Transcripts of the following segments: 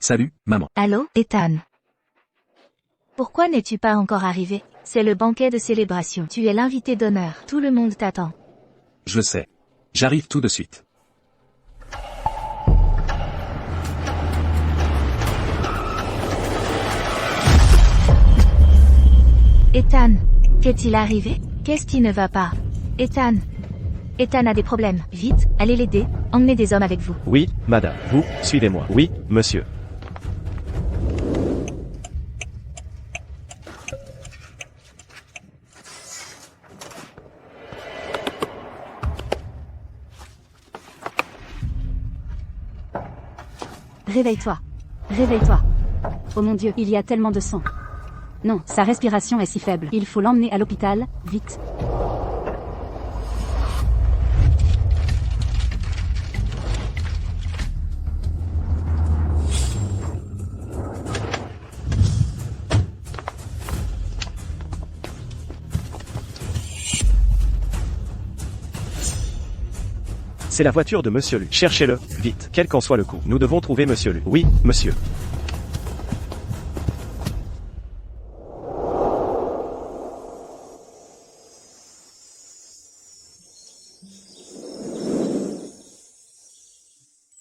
Salut, maman. Allô, Ethan. Pourquoi n'es-tu pas encore arrivé? C'est le banquet de célébration. Tu es l'invité d'honneur. Tout le monde t'attend. Je sais. J'arrive tout de suite. Ethan, qu'est-il arrivé? Qu'est-ce qui ne va pas? Ethan. Ethan a des problèmes. Vite, allez l'aider. Emmenez des hommes avec vous. Oui, madame. Vous, suivez-moi. Oui, monsieur. Réveille-toi. Réveille-toi. Oh mon Dieu, il y a tellement de sang. Non, sa respiration est si faible. Il faut l'emmener à l'hôpital, vite. C'est la voiture de Monsieur Lu. Cherchez-le, vite, quel qu'en soit le coût. Nous devons trouver Monsieur Lu. Oui, monsieur.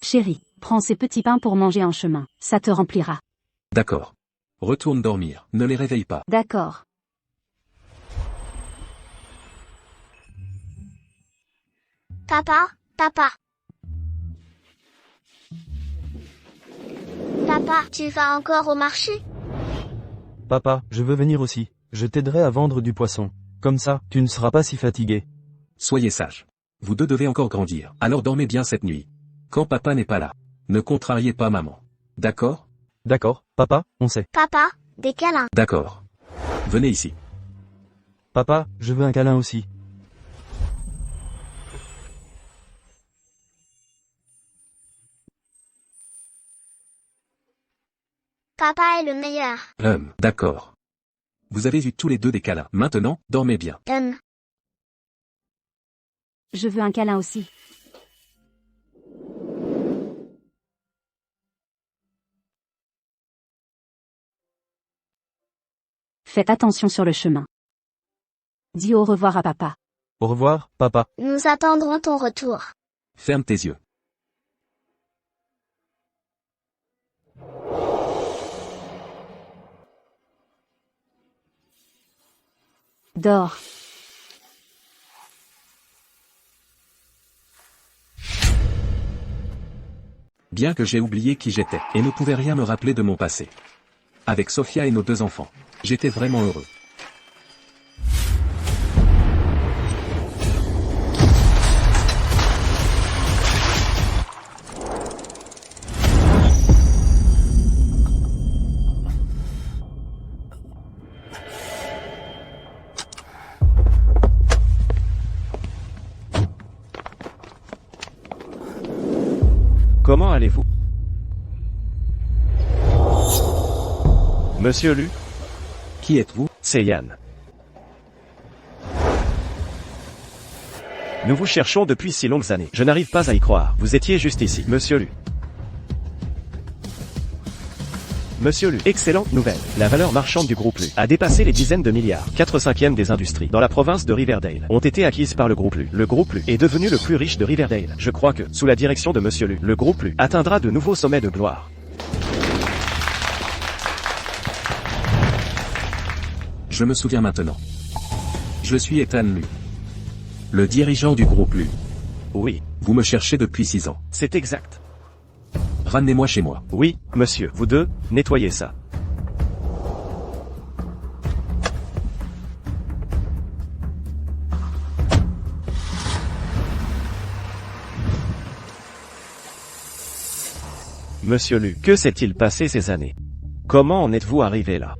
Chérie, prends ces petits pains pour manger en chemin. Ça te remplira. D'accord. Retourne dormir. Ne les réveille pas. D'accord. Papa, papa. Papa, tu vas encore au marché? Papa, je veux venir aussi. Je t'aiderai à vendre du poisson. Comme ça, tu ne seras pas si fatigué. Soyez sages. Vous deux devez encore grandir. Alors dormez bien cette nuit. Quand papa n'est pas là. Ne contrariez pas maman. D'accord? D'accord, papa, on sait. Papa, des câlins. D'accord. Venez ici. Papa, je veux un câlin aussi. Papa est le meilleur. D'accord. Vous avez eu tous les deux des câlins. Maintenant, dormez bien. Je veux un câlin aussi. Faites attention sur le chemin. Dis au revoir à papa. Au revoir, papa. Nous attendrons ton retour. Ferme tes yeux. Dors. Bien que j'ai oublié qui j'étais, et ne pouvais rien me rappeler de mon passé. Avec Sophia et nos deux enfants, j'étais vraiment heureux. Comment allez-vous? Monsieur Lu? Qui êtes-vous? C'est Yann. Nous vous cherchons depuis si longues années. Je n'arrive pas à y croire. Vous étiez juste ici, Monsieur Lu. Monsieur Lu, excellente nouvelle. La valeur marchande du groupe Lu a dépassé les dizaines de milliards. 4/5 des industries dans la province de Riverdale ont été acquises par le groupe Lu. Le groupe Lu est devenu le plus riche de Riverdale. Je crois que, sous la direction de Monsieur Lu, le groupe Lu atteindra de nouveaux sommets de gloire. Je me souviens maintenant. Je suis Ethan Lu. Le dirigeant du groupe Lu. Oui. Vous me cherchez depuis 6 ans. C'est exact. Ramenez-moi chez moi. Oui, monsieur. Vous deux, nettoyez ça. Monsieur Lu, que s'est-il passé ces années? Comment en êtes-vous arrivé là?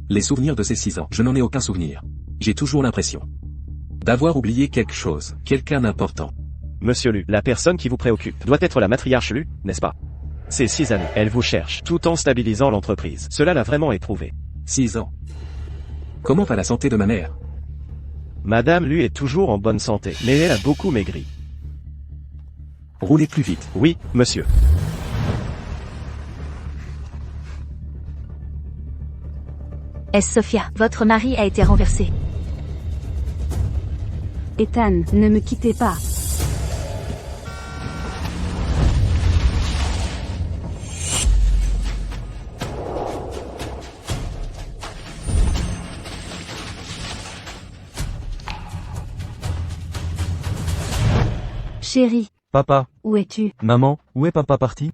Les souvenirs de ces 6 ans, je n'en ai aucun souvenir. J'ai toujours l'impression d'avoir oublié quelque chose, quelqu'un d'important. Monsieur Lu, la personne qui vous préoccupe doit être la matriarche Lu, n'est-ce pas? Ces 6 années, elle vous cherche, tout en stabilisant l'entreprise. Cela l'a vraiment éprouvé. 6 ans. Comment va la santé de ma mère? Madame Lu est toujours en bonne santé, mais elle a beaucoup maigri. Roulez plus vite. Oui, monsieur. Est-ce Sophia? Votre mari a été renversé. Ethan, ne me quittez pas. Chérie, Papa, où es-tu? maman, où est papa parti?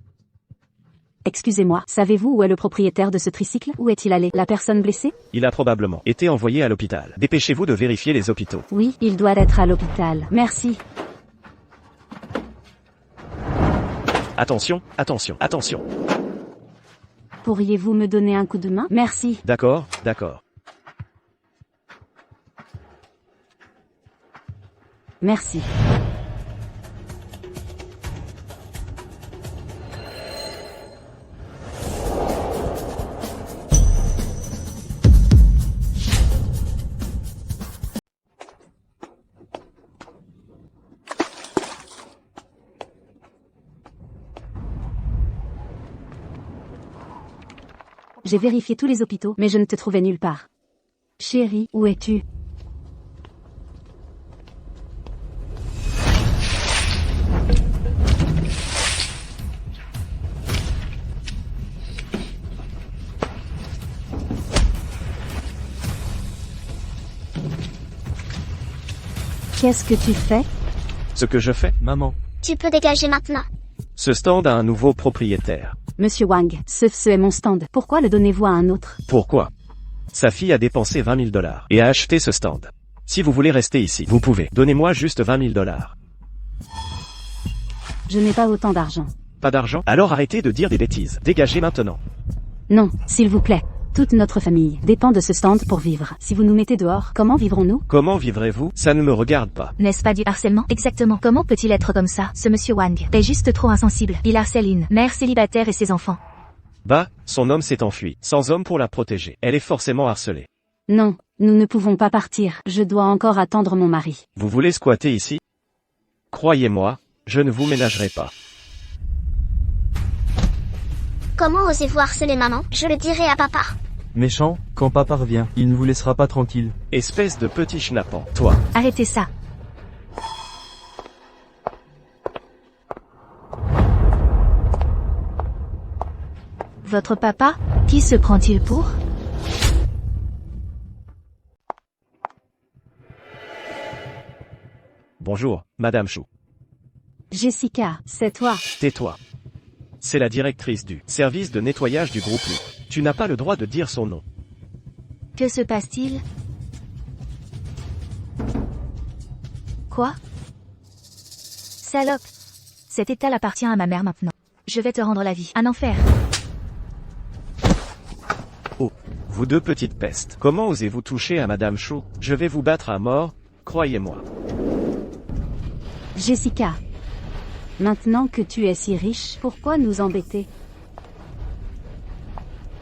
Excusez-moi, savez-vous où est le propriétaire de ce tricycle? Où est-il allé? La personne blessée? Il a probablement été envoyé à l'hôpital. Dépêchez-vous de vérifier les hôpitaux. Oui, il doit être à l'hôpital. Merci. Attention, attention, attention. Pourriez-vous me donner un coup de main? Merci. D'accord, d'accord. Merci. J'ai vérifié tous les hôpitaux, mais je ne te trouvais nulle part. Chérie, où es-tu? Qu'est-ce que tu fais? Ce que je fais, Maman, Tu peux dégager maintenant. ce stand a un nouveau propriétaire. Monsieur Wang, ce est mon stand. Pourquoi le donnez-vous à un autre? Pourquoi? Sa fille a dépensé 20 000 $ et a acheté ce stand. Si vous voulez rester ici, vous pouvez. Donnez-moi juste 20 000 $. Je n'ai pas autant d'argent. Pas d'argent? Alors arrêtez de dire des bêtises. Dégagez maintenant. Non, s'il vous plaît. Toute notre famille dépend de ce stand pour vivre. Si vous nous mettez dehors, comment vivrons-nous? Comment vivrez-vous? Ça ne me regarde pas. N'est-ce pas du harcèlement? Exactement. Comment peut-il être comme ça, ce monsieur Wang? Est juste trop insensible. Il harcèle une mère célibataire et ses enfants. Bah, son homme s'est enfui, sans homme pour la protéger. Elle est forcément harcelée. Non, nous ne pouvons pas partir. Je dois encore attendre mon mari. Vous voulez squatter ici? Croyez-moi, je ne vous ménagerai pas. Comment osez-vous harceler maman? Je le dirai à papa. méchant, quand papa revient, il ne vous laissera pas tranquille. Espèce de petit schnappant, toi. Arrêtez ça. Votre papa? Qui se prend-il pour? Bonjour, Madame Chou. Jessica, c'est toi. Tais-toi. C'est la directrice du service de nettoyage du groupe. Tu n'as pas le droit de dire son nom. Que se passe-t-il? Quoi? Salope! Cet étal appartient à ma mère maintenant. Je vais te rendre la vie. Un enfer. Oh, vous deux petites pestes. Comment osez-vous toucher à Madame Chou? Je vais vous battre à mort, croyez-moi. Jessica. Maintenant que tu es si riche, pourquoi nous embêter?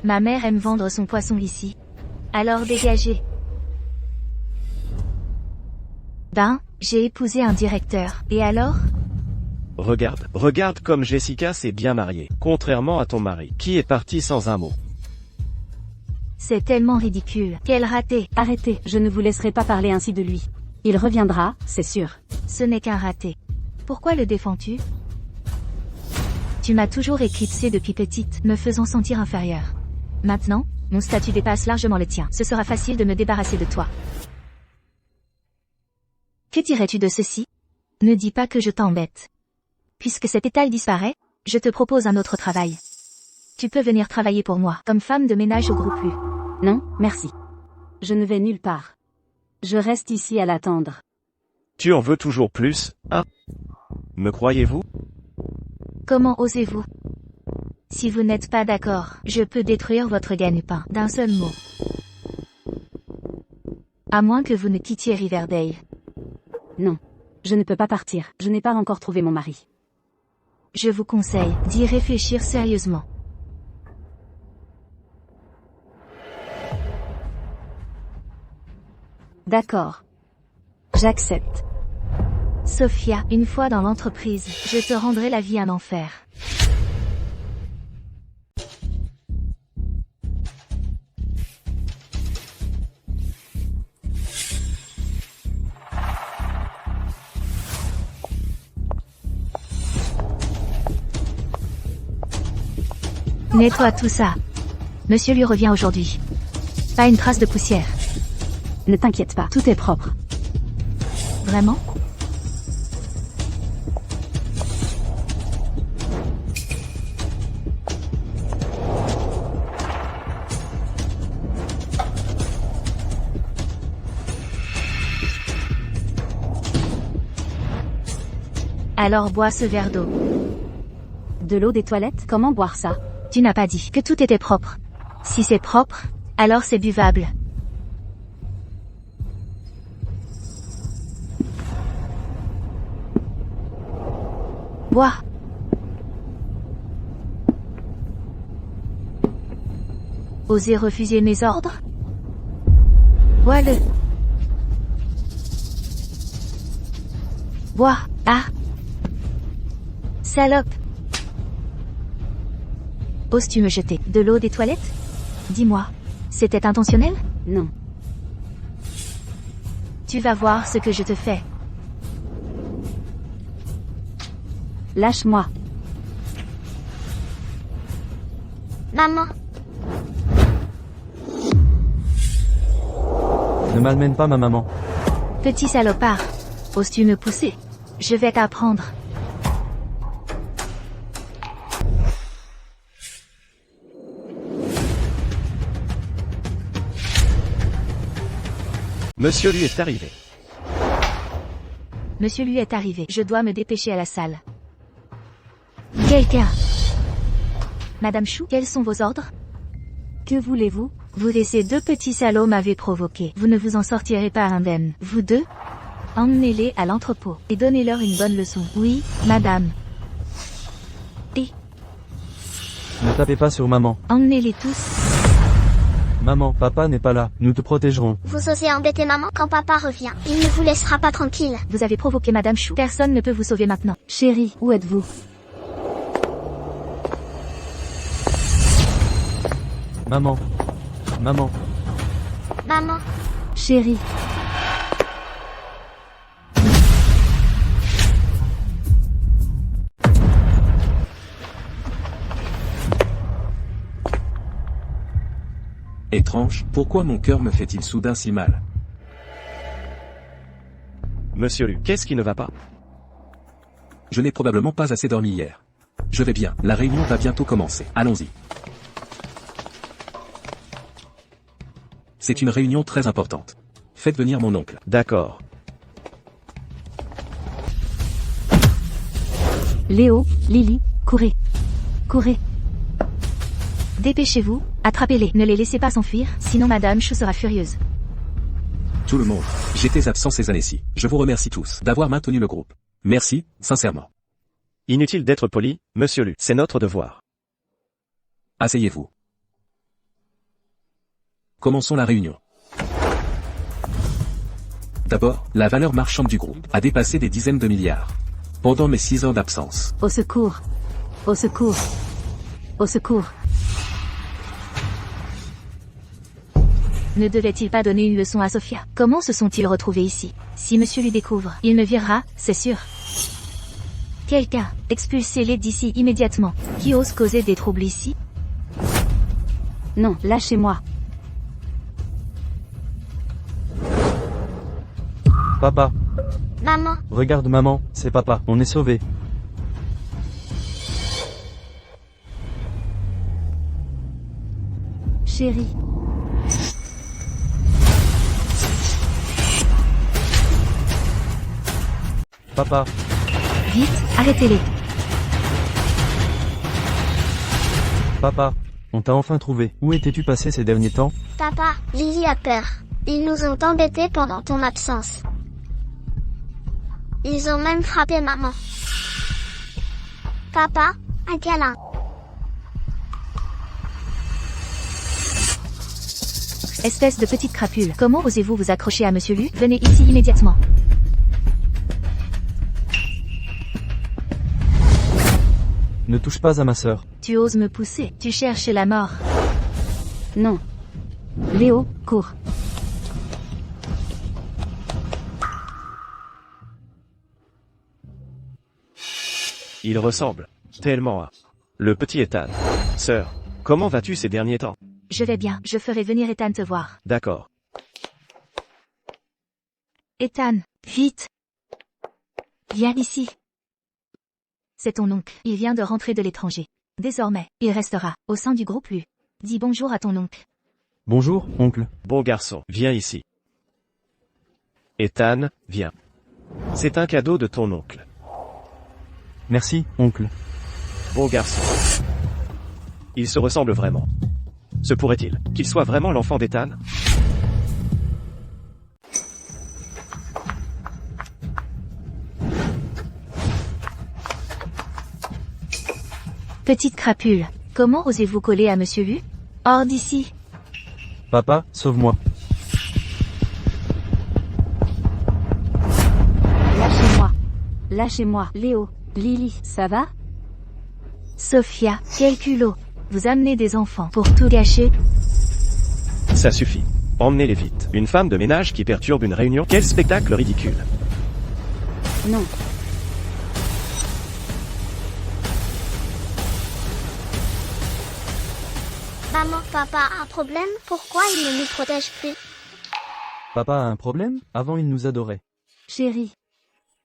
Ma mère aime vendre son poisson ici. Alors dégagez. Ben, j'ai épousé un directeur. Et alors? Regarde comme Jessica s'est bien mariée, contrairement à ton mari, qui est parti sans un mot. C'est tellement ridicule. Quel raté. Arrêtez, je ne vous laisserai pas parler ainsi de lui. Il reviendra, c'est sûr. Ce n'est qu'un raté. Pourquoi le défends-tu? Tu m'as toujours éclipsée depuis petite, me faisant sentir inférieure. Maintenant, mon statut dépasse largement le tien. Ce sera facile de me débarrasser de toi. Que dirais-tu de ceci? Ne dis pas que je t'embête. Puisque cet étal disparaît, je te propose un autre travail. Tu peux venir travailler pour moi, comme femme de ménage au groupe U. Non, merci. Je ne vais nulle part. Je reste ici à l'attendre. Tu en veux toujours plus, hein? Me croyez-vous? Comment osez-vous? Si vous n'êtes pas d'accord, je peux détruire votre gagne-pain d'un seul mot. À moins que vous ne quittiez Riverdale. Non. Je ne peux pas partir. Je n'ai pas encore trouvé mon mari. Je vous conseille d'y réfléchir sérieusement. D'accord. J'accepte. Sophia, une fois dans l'entreprise, je te rendrai la vie un enfer. Nettoie tout ça. Monsieur lui revient aujourd'hui. Pas une trace de poussière. Ne t'inquiète pas, tout est propre. Vraiment? Alors bois ce verre d'eau. De l'eau des toilettes? Comment boire ça? Tu n'as pas dit que tout était propre. Si c'est propre, alors c'est buvable. Bois. Osez refuser mes ordres? Bois-le. Bois. Ah. Salope. Oses-tu me jeter de l'eau des toilettes? Dis-moi, c'était intentionnel? Non. Tu vas voir ce que je te fais. Lâche-moi. Maman, Ne malmène pas ma maman. Petit salopard, oses-tu me pousser? Je vais t'apprendre. Monsieur lui est arrivé. Monsieur lui est arrivé. Je dois me dépêcher à la salle. Quelqu'un. Madame Chou, quels sont vos ordres? Que voulez-vous? Vous et ces deux petits salauds m'avez provoqué. Vous ne vous en sortirez pas indemne. Vous deux? Emmenez-les à l'entrepôt et donnez-leur une bonne leçon. Oui, madame. Et Ne tapez pas sur maman. emmenez-les tous. Maman, papa n'est pas là. Nous te protégerons. vous osez embêter maman quand papa revient. Il ne vous laissera pas tranquille. Vous avez provoqué Madame Chou. Personne ne peut vous sauver maintenant. Chérie, où êtes-vous? Maman. Maman. Maman, Chérie. Étrange, pourquoi mon cœur me fait-il soudain si mal? Monsieur Lu, qu'est-ce qui ne va pas? Je n'ai probablement pas assez dormi hier. Je vais bien, la réunion va bientôt commencer. Allons-y. C'est une réunion très importante. Faites venir mon oncle. D'accord. Léo, Lily, courez. Courez. Dépêchez-vous, attrapez-les. Ne les laissez pas s'enfuir, sinon Madame Chou sera furieuse. Tout le monde. J'étais absent ces années-ci. Je vous remercie tous d'avoir maintenu le groupe. Merci, sincèrement. Inutile d'être poli, monsieur Lu. C'est notre devoir. Asseyez-vous. Commençons la réunion. D'abord, la valeur marchande du groupe a dépassé des dizaines de milliards. Pendant mes 6 ans d'absence. Au secours. Au secours. Au secours. Ne devait-il pas donner une leçon à Sophia? Comment se sont-ils retrouvés ici? Si monsieur lui découvre, il me virera, c'est sûr. Quelqu'un, expulsez-les d'ici immédiatement. Qui ose causer des troubles ici? Non, lâchez-moi. Papa. maman, Regarde maman, c'est papa. On est sauvés. Chérie. Papa. Vite, arrêtez-les. Papa. On t'a enfin trouvé. Où étais-tu passé ces derniers temps? papa, Lily a peur. Ils nous ont embêtés pendant ton absence. Ils ont même frappé maman. Papa, un câlin. Espèce de petite crapule. Comment osez-vous vous accrocher à monsieur Lu? Venez ici immédiatement. Ne touche pas à ma sœur. Tu oses me pousser. Tu cherches la mort. Non. Léo, cours. Il ressemble tellement à le petit Ethan. Sœur. Comment vas-tu ces derniers temps? Je vais bien, je ferai venir Ethan te voir. D'accord. Ethan, vite. Viens ici. C'est ton oncle, il vient de rentrer de l'étranger. Désormais, il restera, au sein du groupe Lu. Dis bonjour à ton oncle. Bonjour, oncle. Bon garçon, viens ici. Ethan, viens. C'est un cadeau de ton oncle. Merci, oncle. Bon garçon. Il se ressemble vraiment. Se pourrait-il qu'il soit vraiment l'enfant d'Ethan? Petite crapule, comment osez-vous coller à Monsieur Lu? Hors d'ici. Papa, sauve-moi. Lâchez-moi. Lâchez-moi. Léo, Lily, ça va? Sophia, quel culot. Vous amenez des enfants pour tout gâcher. Ça suffit. Emmenez-les vite. Une femme de ménage qui perturbe une réunion? Quel spectacle ridicule. Non. Maman, papa a un problème? Pourquoi il ne nous protège plus? Papa a un problème? Avant il nous adorait. Chérie.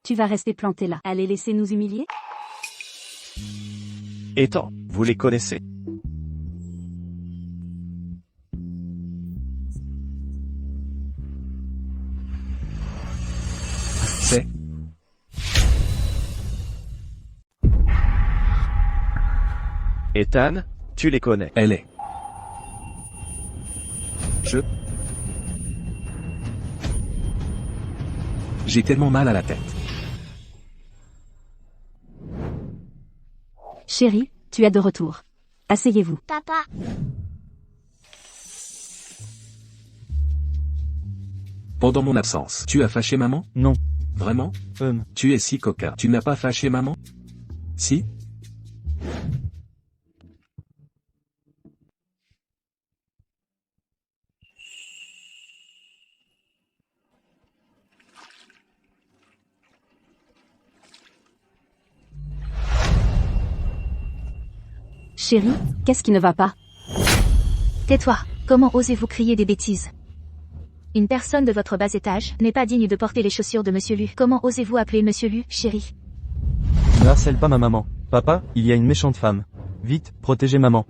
Tu vas rester planté là. Allez laisser nous humilier? Ethan, vous les connaissez? C'est. Ethan, tu les connais. Elle est. J'ai tellement mal à la tête. Chérie, tu es de retour. Asseyez-vous. Papa, Pendant mon absence, tu as fâché maman? Non. Vraiment? Tu es si coquin. Tu n'as pas fâché maman? Si? Chérie, qu'est-ce qui ne va pas? Tais-toi, comment osez-vous crier des bêtises? Une personne de votre bas étage n'est pas digne de porter les chaussures de Monsieur Lu. Comment osez-vous appeler Monsieur Lu, chérie? Ne harcèle pas ma maman. Papa, il y a une méchante femme. Vite, protégez maman.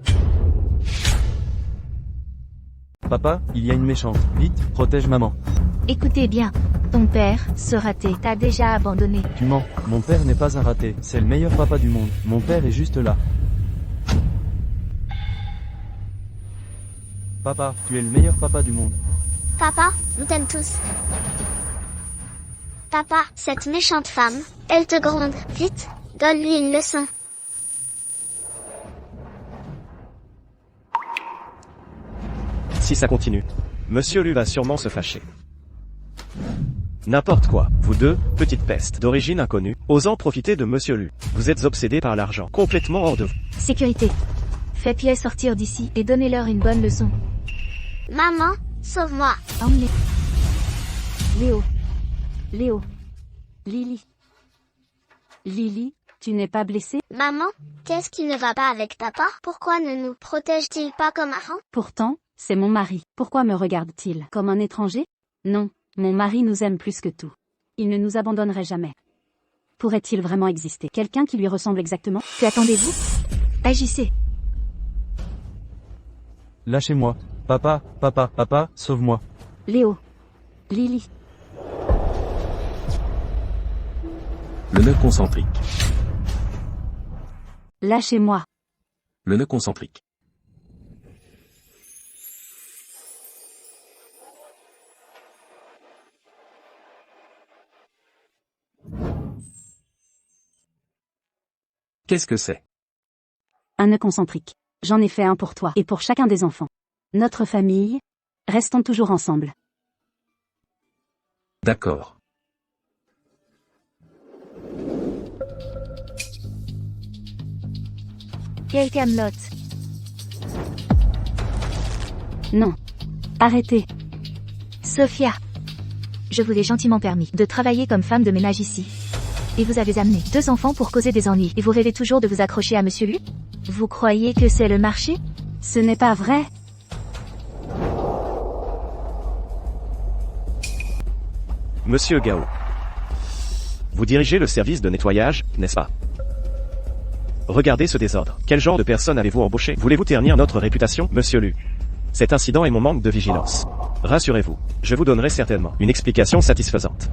Papa, il y a une méchante. Vite, protège maman. Écoutez bien, ton père, ce raté, t'a déjà abandonné. Tu mens. Mon père n'est pas un raté. C'est le meilleur papa du monde. Mon père est juste là. Papa, tu es le meilleur papa du monde. papa, nous t'aime tous. Papa, cette méchante femme, elle te gronde. Vite, donne-lui une leçon. Si ça continue, Monsieur Lu va sûrement se fâcher. N'importe quoi, vous deux, petites pestes d'origine inconnue, osant profiter de Monsieur Lu. Vous êtes obsédés par l'argent, complètement hors de vous. Sécurité. Faites Pierre sortir d'ici et donnez-leur une bonne leçon. Maman, sauve-moi. Emmenez. Léo. Léo. Lily. Lily, tu n'es pas blessée? Maman, qu'est-ce qui ne va pas avec papa? Pourquoi ne nous protège-t-il pas comme avant? Pourtant, c'est mon mari. Pourquoi me regarde-t-il comme un étranger? Non, mon mari nous aime plus que tout. Il ne nous abandonnerait jamais. Pourrait-il vraiment exister quelqu'un qui lui ressemble exactement? Que attendez-vous? Agissez. Lâchez-moi. Papa, papa, papa, sauve-moi. Léo. Lily. Le nœud concentrique. Lâchez-moi. Le nœud concentrique. Qu'est-ce que c'est? Un nœud concentrique. J'en ai fait un pour toi et pour chacun des enfants. Notre famille. Restons toujours ensemble. D'accord. Quel Camelot. Non. Arrêtez. Sophia. Je vous ai gentiment permis de travailler comme femme de ménage ici. Et vous avez amené 2 enfants pour causer des ennuis. Et vous rêvez toujours de vous accrocher à Monsieur Lu? Vous croyez que c'est le marché? Ce n'est pas vrai. Monsieur Gao. Vous dirigez le service de nettoyage, n'est-ce pas? Regardez ce désordre. Quel genre de personne avez-vous embauché? Voulez-vous ternir notre réputation, monsieur Lu? Cet incident est mon manque de vigilance. Rassurez-vous, je vous donnerai certainement une explication satisfaisante.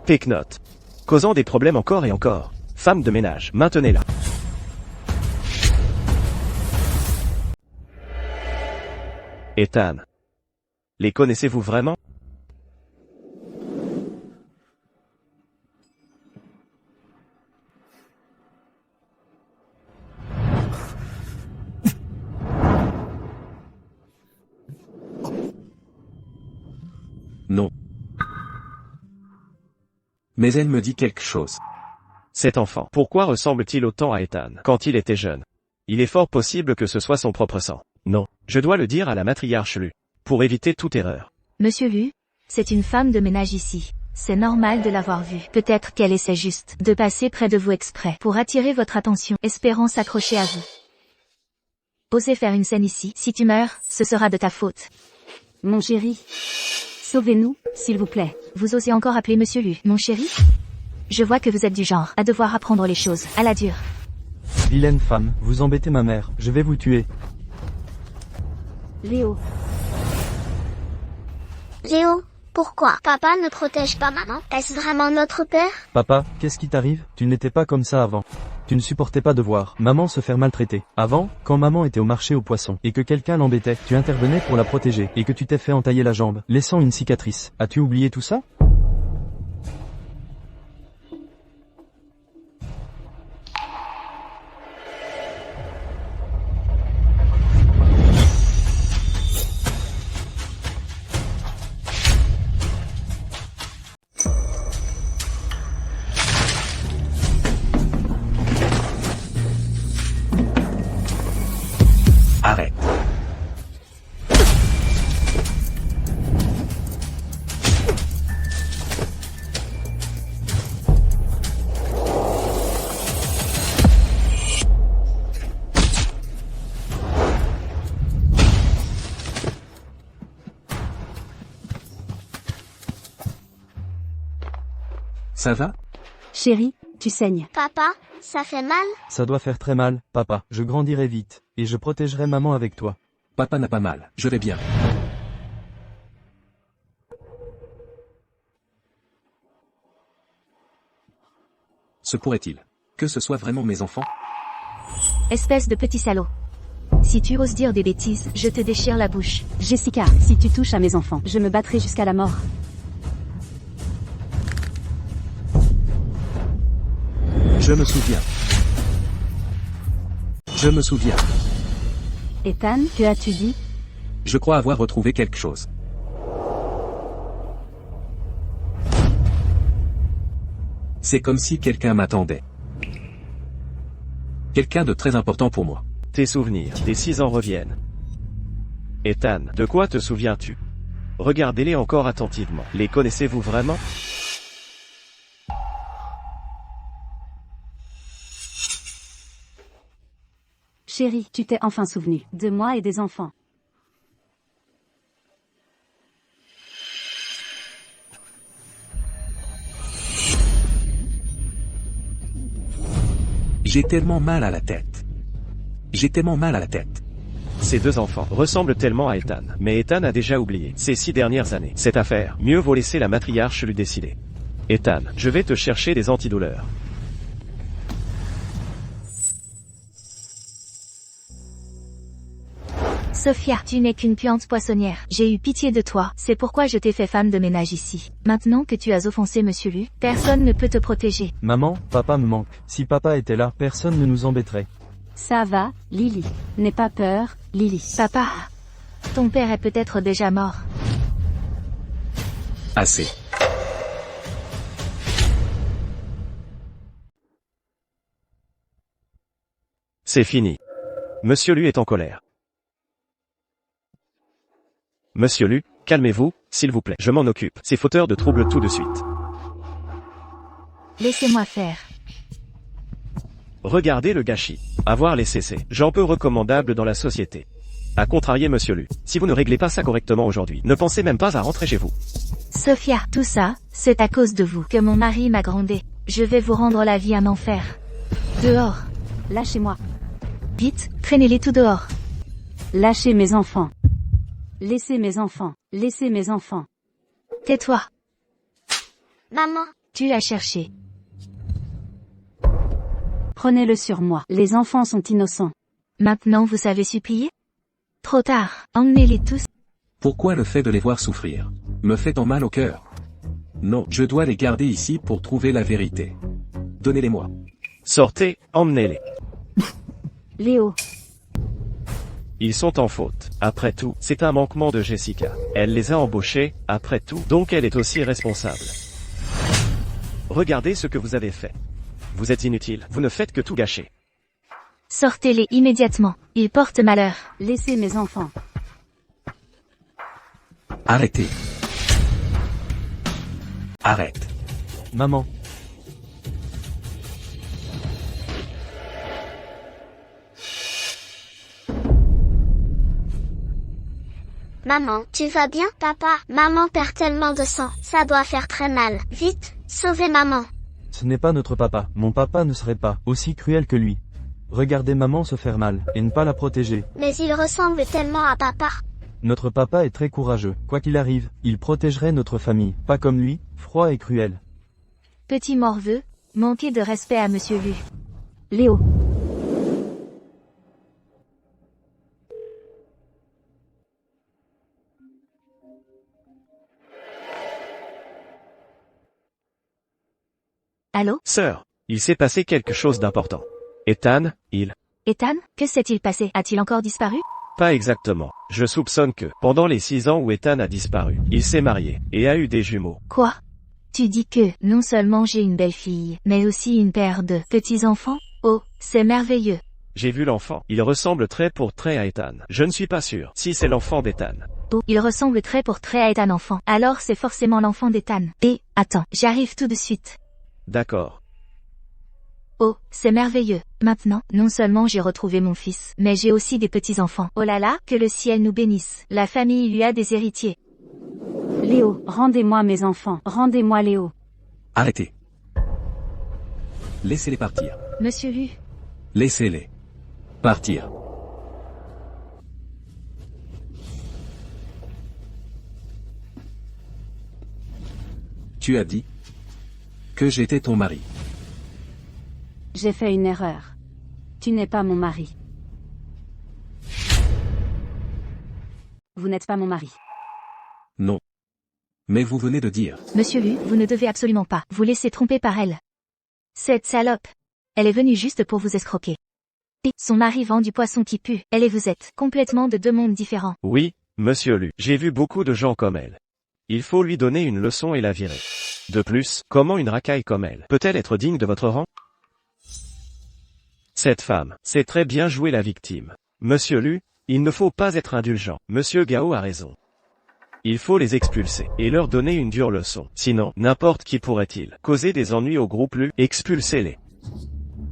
Take note. Causant des problèmes encore et encore. Femme de ménage, maintenez-la. Ethan. Les connaissez-vous vraiment? Non. Mais elle me dit quelque chose. Cet enfant, pourquoi ressemble-t-il autant à Ethan quand il était jeune? Il est fort possible que ce soit son propre sang. Non, je dois le dire à la matriarche Lu, pour éviter toute erreur. Monsieur Lu, c'est une femme de ménage ici. C'est normal de l'avoir vue. Peut-être qu'elle essaie juste de passer près de vous exprès pour attirer votre attention, espérant s'accrocher à vous. Osez faire une scène ici. Si tu meurs, ce sera de ta faute. Mon chéri. Sauvez-nous, s'il vous plaît. Vous osez encore appeler Monsieur Lu, mon chéri? Je vois que vous êtes du genre à devoir apprendre les choses à la dure. Vilaine femme, vous embêtez ma mère, je vais vous tuer. Léo. Léo, pourquoi papa ne protège pas maman? Est-ce vraiment notre père? Papa, qu'est-ce qui t'arrive? Tu n'étais pas comme ça avant. Tu ne supportais pas de voir maman se faire maltraiter. Avant, quand maman était au marché aux poissons, et que quelqu'un l'embêtait, tu intervenais pour la protéger, et que tu t'es fait entailler la jambe, laissant une cicatrice. As-tu oublié tout ça? Arrête. Ça va? Chéri, tu saignes. Papa, ça fait mal? Ça doit faire très mal, papa. Je grandirai vite, et je protégerai maman avec toi. Papa n'a pas mal, je vais bien. Se pourrait-il que ce soit vraiment mes enfants? Espèce de petit salaud. Si tu oses dire des bêtises, je te déchire la bouche. Jessica, si tu touches à mes enfants, je me battrai jusqu'à la mort. Je me souviens. Je me souviens. Ethan, que as-tu dit? Je crois avoir retrouvé quelque chose. C'est comme si quelqu'un m'attendait. Quelqu'un de très important pour moi. Tes souvenirs des 6 ans reviennent. Ethan, de quoi te souviens-tu? Regardez-les encore attentivement. Les connaissez-vous vraiment? Chérie, tu t'es enfin souvenu de moi et des enfants. J'ai tellement mal à la tête. J'ai tellement mal à la tête. Ces 2 enfants ressemblent tellement à Ethan. Mais Ethan a déjà oublié ces 6 dernières années. Cette affaire, mieux vaut laisser la matriarche lui décider. Ethan, je vais te chercher des antidouleurs. Sophia, tu n'es qu'une puante poissonnière. J'ai eu pitié de toi, c'est pourquoi je t'ai fait femme de ménage ici. Maintenant que tu as offensé Monsieur Lu, personne ne peut te protéger. Maman, papa me manque. Si papa était là, personne ne nous embêterait. Ça va, Lily. N'aie pas peur, Lily. Papa, ton père est peut-être déjà mort. Assez. C'est fini. Monsieur Lu est en colère. Monsieur Lu, calmez-vous, s'il vous plaît. Je m'en occupe. C'est fauteur de troubles tout de suite. Laissez-moi faire. Regardez le gâchis. Avoir laissé ces gens peu recommandables dans la société. À contrarier Monsieur Lu, si vous ne réglez pas ça correctement aujourd'hui, ne pensez même pas à rentrer chez vous. Sophia, tout ça, c'est à cause de vous que mon mari m'a grondé. Je vais vous rendre la vie un enfer. Dehors. Lâchez-moi. Vite, traînez-les tout dehors. Lâchez mes enfants. Laissez mes enfants. Laissez mes enfants. Tais-toi. Maman, Tu l'as cherché. Prenez-le sur moi. Les enfants sont innocents. Maintenant vous savez supplier? Trop tard. Emmenez-les tous. Pourquoi le fait de les voir souffrir me fait tant mal au cœur? Non, je dois les garder ici pour trouver la vérité. Donnez-les-moi. Sortez, emmenez-les. Léo. Ils sont en faute. Après tout, c'est un manquement de Jessica. Elle les a embauchés, après tout, donc elle est aussi responsable. Regardez ce que vous avez fait. Vous êtes inutile, vous ne faites que tout gâcher. Sortez-les immédiatement. Ils portent malheur. Laissez mes enfants. Arrêtez. Arrête. Maman. maman, tu vas bien, papa? Maman perd tellement de sang, ça doit faire très mal. Vite, sauvez maman. Ce n'est pas notre papa. Mon papa ne serait pas aussi cruel que lui. Regardez maman se faire mal, et ne pas la protéger. Mais il ressemble tellement à papa. Notre papa est très courageux. Quoi qu'il arrive, il protégerait notre famille. Pas comme lui, froid et cruel. Petit morveux, manquez de respect à Monsieur Lu. Léo. Allô? Sœur, il s'est passé quelque chose d'important. Ethan, Ethan, que s'est-il passé? A-t-il encore disparu? Pas exactement. Je soupçonne que, pendant les 6 ans où Ethan a disparu, il s'est marié, et a eu des jumeaux. Quoi? Tu dis que, non seulement j'ai une belle-fille, mais aussi une paire de petits-enfants? Oh, c'est merveilleux. J'ai vu l'enfant. Il ressemble trait pour trait à Ethan. Je ne suis pas sûr si c'est l'enfant d'Ethan. Oh, il ressemble trait pour trait à Ethan enfant. Alors c'est forcément l'enfant d'Ethan. Et, attends, j'arrive tout de suite. D'accord. Oh, c'est merveilleux. Maintenant, non seulement j'ai retrouvé mon fils, mais j'ai aussi des petits-enfants. Oh là là, que le ciel nous bénisse. La famille lui a des héritiers. Léo, rendez-moi mes enfants. Rendez-moi Léo. Arrêtez. Laissez-les partir. Monsieur Lu. Laissez-les partir. Tu as dit que j'étais ton mari. J'ai fait une erreur. Tu n'es pas mon mari. Vous n'êtes pas mon mari. Non. Mais vous venez de dire. Monsieur Lu, vous ne devez absolument pas vous laisser tromper par elle. Cette salope. Elle est venue juste pour vous escroquer. Et son mari vend du poisson qui pue. Elle et vous êtes complètement de deux mondes différents. Oui, Monsieur Lu. J'ai vu beaucoup de gens comme elle. Il faut lui donner une leçon et la virer. De plus, comment une racaille comme elle peut-elle être digne de votre rang? Cette femme sait très bien jouer la victime. Monsieur Lu, il ne faut pas être indulgent. Monsieur Gao a raison. Il faut les expulser et leur donner une dure leçon. Sinon, n'importe qui pourrait-il causer des ennuis au groupe Lu. Expulsez-les.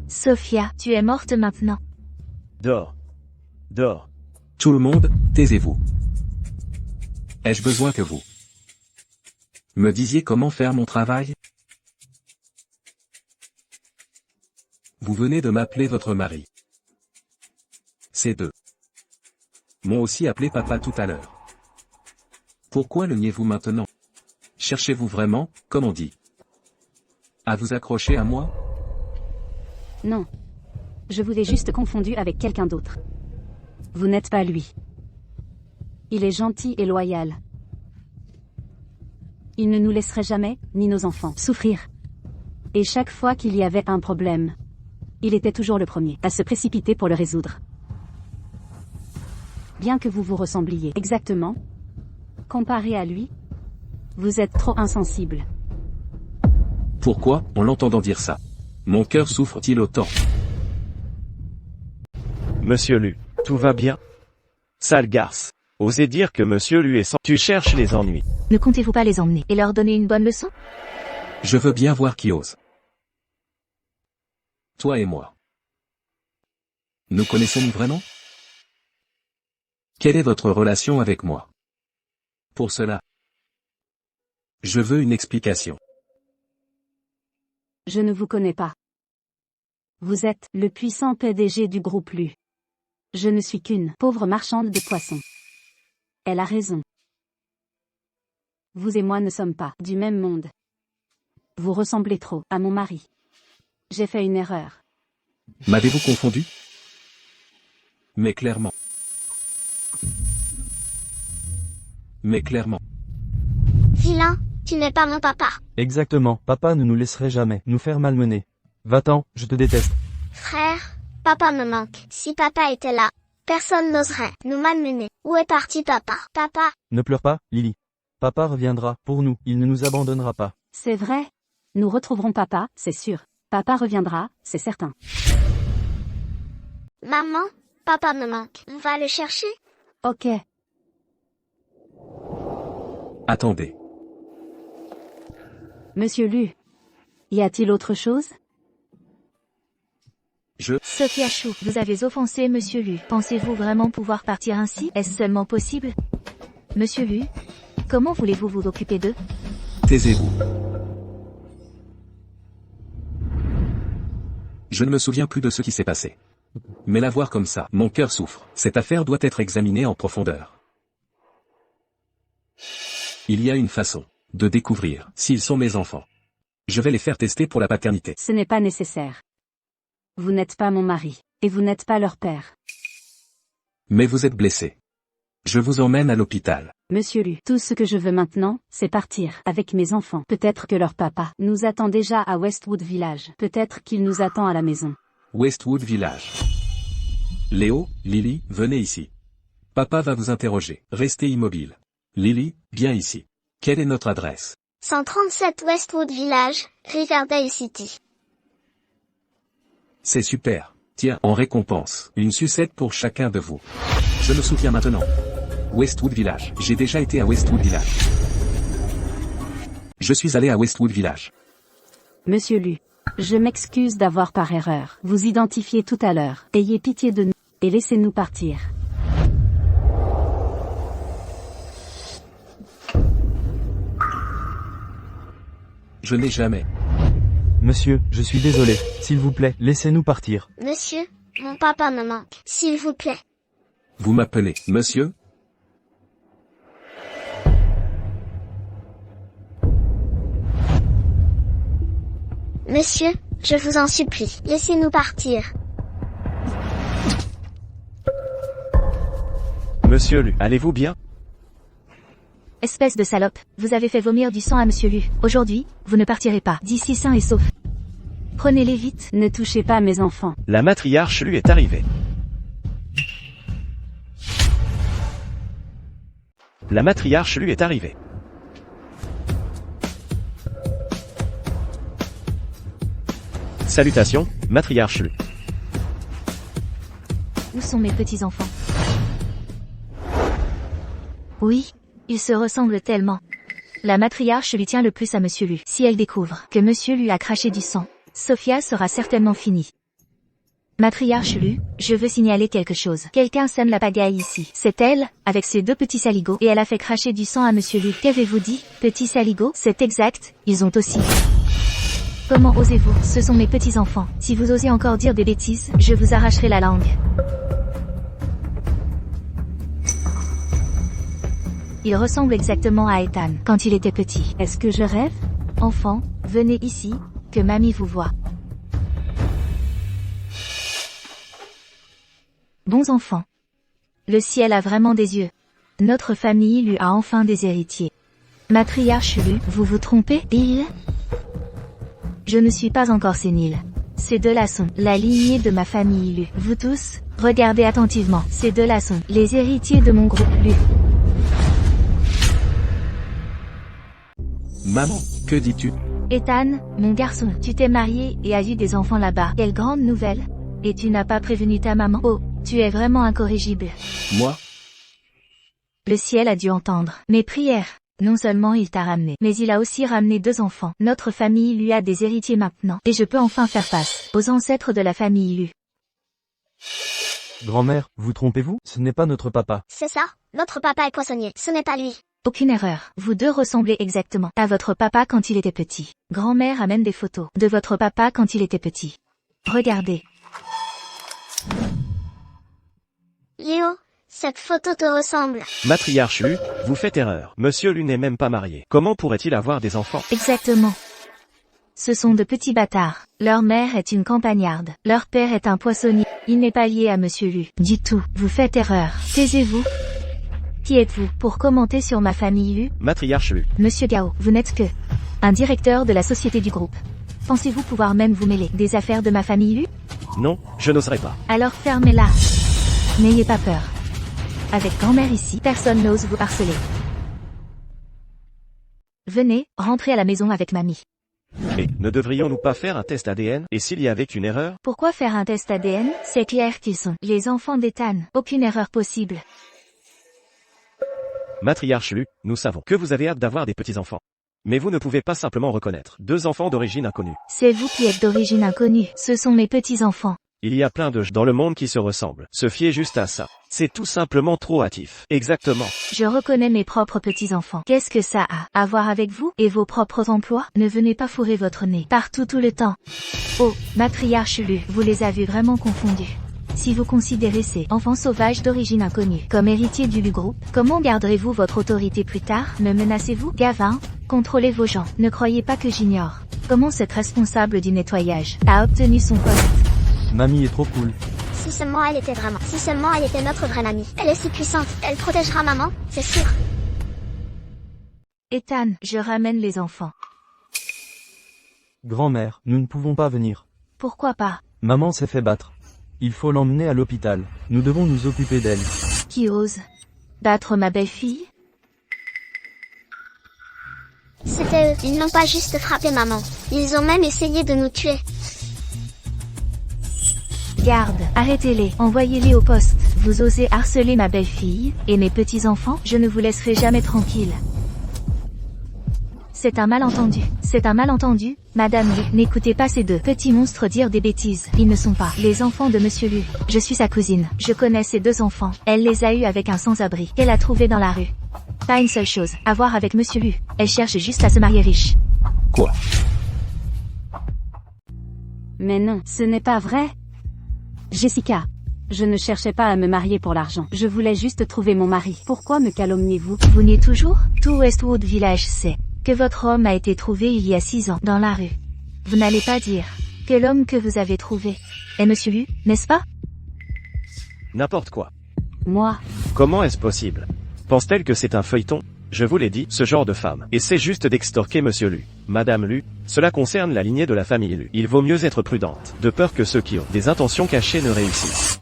Sophia, tu es morte maintenant. Dors. Dors. Tout le monde, taisez-vous. Ai-je besoin que vous me disiez comment faire mon travail? Vous venez de m'appeler votre mari. Ces deux m'ont aussi appelé papa tout à l'heure. Pourquoi le niez-vous maintenant? Cherchez-vous vraiment, comme on dit, à vous accrocher à moi? Non. Je vous ai juste confondu avec quelqu'un d'autre. Vous n'êtes pas lui. Il est gentil et loyal. Il ne nous laisserait jamais, ni nos enfants, souffrir. Et chaque fois qu'il y avait un problème, il était toujours le premier à se précipiter pour le résoudre. Bien que vous vous ressembliez exactement, comparé à lui, vous êtes trop insensible. Pourquoi, en l'entendant dire ça, mon cœur souffre-t-il autant? Monsieur Lu, tout va bien? Sale garce. Osez dire que Monsieur Lu est sans... Tu cherches les ennuis. Ne comptez-vous pas les emmener et leur donner une bonne leçon? Je veux bien voir qui ose. Toi et moi. Nous connaissons-nous vraiment? Quelle est votre relation avec moi? Pour cela, je veux une explication. Je ne vous connais pas. Vous êtes le puissant PDG du groupe Lu. Je ne suis qu'une pauvre marchande de poissons. Elle a raison. Vous et moi ne sommes pas du même monde. Vous ressemblez trop à mon mari. J'ai fait une erreur. M'avez-vous confondu? Mais clairement. Mais clairement. Vilain, tu n'es pas mon papa. Exactement, papa ne nous laisserait jamais nous faire malmener. Va-t'en, je te déteste. Frère, papa me manque. Si papa était là, personne n'oserait nous malmener. Où est parti papa? Papa, Ne pleure pas, Lily. Papa reviendra pour nous, il ne nous abandonnera pas. C'est vrai. Nous retrouverons papa, c'est sûr. Papa reviendra, c'est certain. maman, papa me manque. On va le chercher? Ok. Attendez. Monsieur Lu. Y a-t-il autre chose? Sophia Chou, vous avez offensé Monsieur Lu. Pensez-vous vraiment pouvoir partir ainsi? Est-ce seulement possible? Monsieur Lu, comment voulez-vous vous occuper d'eux? Taisez-vous. Je ne me souviens plus de ce qui s'est passé. Mais la voir comme ça, mon cœur souffre. Cette affaire doit être examinée en profondeur. Il y a une façon de découvrir s'ils sont mes enfants. Je vais les faire tester pour la paternité. Ce n'est pas nécessaire. Vous n'êtes pas mon mari, et vous n'êtes pas leur père. Mais vous êtes blessé. Je vous emmène à l'hôpital. Monsieur Lu, tout ce que je veux maintenant, c'est partir avec mes enfants. Peut-être que leur papa nous attend déjà à Westwood Village. Peut-être qu'il nous attend à la maison. Westwood Village. Léo, Lily, venez ici. Papa va vous interroger. Restez immobile. Lily, viens ici. Quelle est notre adresse? 137 Westwood Village, Riverdale City. C'est super. Tiens, en récompense, une sucette pour chacun de vous. Je me souviens maintenant. Westwood Village. J'ai déjà été à Westwood Village. Je suis allé à Westwood Village. Monsieur Lu, je m'excuse d'avoir par erreur vous identifié tout à l'heure. Ayez pitié de nous, et laissez-nous partir. Je n'ai jamais. Monsieur, je suis désolé. S'il vous plaît, laissez-nous partir. Monsieur, mon papa me manque. S'il vous plaît. Vous m'appelez, monsieur? Monsieur, je vous en supplie, laissez-nous partir. Monsieur Lu, allez-vous bien? Espèce de salope, vous avez fait vomir du sang à Monsieur Lu. Aujourd'hui, vous ne partirez pas d'ici sain et sauf. Prenez-les vite. Ne touchez pas mes enfants. La matriarche Lu est arrivée. La matriarche Lu est arrivée. Salutations, matriarche Lu. Où sont mes petits-enfants? Oui, ils se ressemblent tellement. La matriarche lui tient le plus à Monsieur Lu. Si elle découvre que Monsieur Lu a craché du sang, Sophia sera certainement finie. Matriarche Lu, je veux signaler quelque chose. Quelqu'un sème la pagaille ici. C'est elle, avec ses deux petits saligots, et elle a fait cracher du sang à Monsieur Lu. Qu'avez-vous dit, petits saligots? C'est exact, ils ont aussi. Comment osez-vous? Ce sont mes petits-enfants. Si vous osez encore dire des bêtises, je vous arracherai la langue. Il ressemble exactement à Ethan, quand il était petit. Est-ce que je rêve? Enfant, venez ici, que mamie vous voit. Bons enfants. Le ciel a vraiment des yeux. Notre famille lui a enfin des héritiers. Matriarche Lu, vous vous trompez? Je ne suis pas encore sénile. Ces deux-là sont la lignée de ma famille Lu. Vous tous, regardez attentivement. Ces deux-là sont les héritiers de mon groupe Lu. Maman, que dis-tu? Ethan, mon garçon, tu t'es marié et as eu des enfants là-bas. Quelle grande nouvelle. Et tu n'as pas prévenu ta maman. Oh, tu es vraiment incorrigible. Moi? Le ciel a dû entendre mes prières. Non seulement il t'a ramené, mais il a aussi ramené deux enfants. Notre famille lui a des héritiers maintenant. Et je peux enfin faire face aux ancêtres de la famille Lu. Grand-mère, vous trompez-vous? Ce n'est pas notre papa. C'est ça, notre papa est poissonnier, ce n'est pas lui. Aucune erreur. Vous deux ressemblez exactement à votre papa quand il était petit. Grand-mère a même des photos de votre papa quand il était petit. Regardez. Léo, cette photo te ressemble. Matriarche Lu, vous faites erreur. Monsieur Lu n'est même pas marié. Comment pourrait-il avoir des enfants? Exactement. Ce sont de petits bâtards. Leur mère est une campagnarde. Leur père est un poissonnier. Il n'est pas lié à Monsieur Lu. Du tout. Vous faites erreur. Taisez-vous. Qui êtes-vous pour commenter sur ma famille Lu? Matriarche Lu. Monsieur Gao, vous n'êtes que un directeur de la société du groupe. Pensez-vous pouvoir même vous mêler des affaires de ma famille Lu? Non, je n'oserais pas. Alors fermez-la. N'ayez pas peur. Avec grand-mère ici, personne n'ose vous harceler. Venez, rentrez à la maison avec mamie. Et ne devrions-nous pas faire un test ADN? Et s'il y avait une erreur? Pourquoi faire un test ADN? C'est clair qu'ils sont les enfants d'Ethan. Aucune erreur possible. Matriarche Lu, nous savons que vous avez hâte d'avoir des petits-enfants. Mais vous ne pouvez pas simplement reconnaître deux enfants d'origine inconnue. C'est vous qui êtes d'origine inconnue. Ce sont mes petits-enfants. Il y a plein de gens dans le monde qui se ressemblent. Se fier juste à ça. C'est tout simplement trop hâtif. Exactement. Je reconnais mes propres petits-enfants. Qu'est-ce que ça a à voir avec vous et vos propres emplois? Ne venez pas fourrer votre nez partout tout le temps. Oh, matriarche Lu, vous les avez vraiment confondus. Si vous considérez ces enfants sauvages d'origine inconnue comme héritiers du Lu groupe, comment garderez-vous votre autorité plus tard? Me menacez-vous? Gavin, contrôlez vos gens. Ne croyez pas que j'ignore comment cette responsable du nettoyage a obtenu son poste. Mamie est trop cool. Si seulement elle était vraiment, si seulement elle était notre vraie mamie. Elle est si puissante, elle protégera maman, c'est sûr. Ethan, je ramène les enfants. Grand-mère, nous ne pouvons pas venir. Pourquoi pas? Maman s'est fait battre. Il faut l'emmener à l'hôpital. Nous devons nous occuper d'elle. Qui ose battre ma belle-fille? C'était eux, ils n'ont pas juste frappé maman. Ils ont même essayé de nous tuer. Garde, arrêtez-les, envoyez-les au poste. Vous osez harceler ma belle-fille et mes petits-enfants? Je ne vous laisserai jamais tranquille. C'est un malentendu. C'est un malentendu, Madame Lu. N'écoutez pas ces deux petits monstres dire des bêtises. Ils ne sont pas les enfants de Monsieur Lu. Je suis sa cousine. Je connais ces deux enfants. Elle les a eus avec un sans-abri qu'elle a trouvé dans la rue. Pas une seule chose à voir avec Monsieur Lu. Elle cherche juste à se marier riche. Quoi? Mais non, ce n'est pas vrai. Jessica. Je ne cherchais pas à me marier pour l'argent. Je voulais juste trouver mon mari. Pourquoi me calomniez-vous? Vous niez toujours? Tout Westwood Village sait que votre homme a été trouvé il y a 6 ans dans la rue. Vous n'allez pas dire que l'homme que vous avez trouvé est Monsieur Lu, n'est-ce pas? N'importe quoi. Moi. Comment est-ce possible? Pense-t-elle que c'est un feuilleton? Je vous l'ai dit, ce genre de femme. Essaie juste d'extorquer Monsieur Lu. Madame Lu, cela concerne la lignée de la famille Lu. Il vaut mieux être prudente, de peur que ceux qui ont des intentions cachées ne réussissent.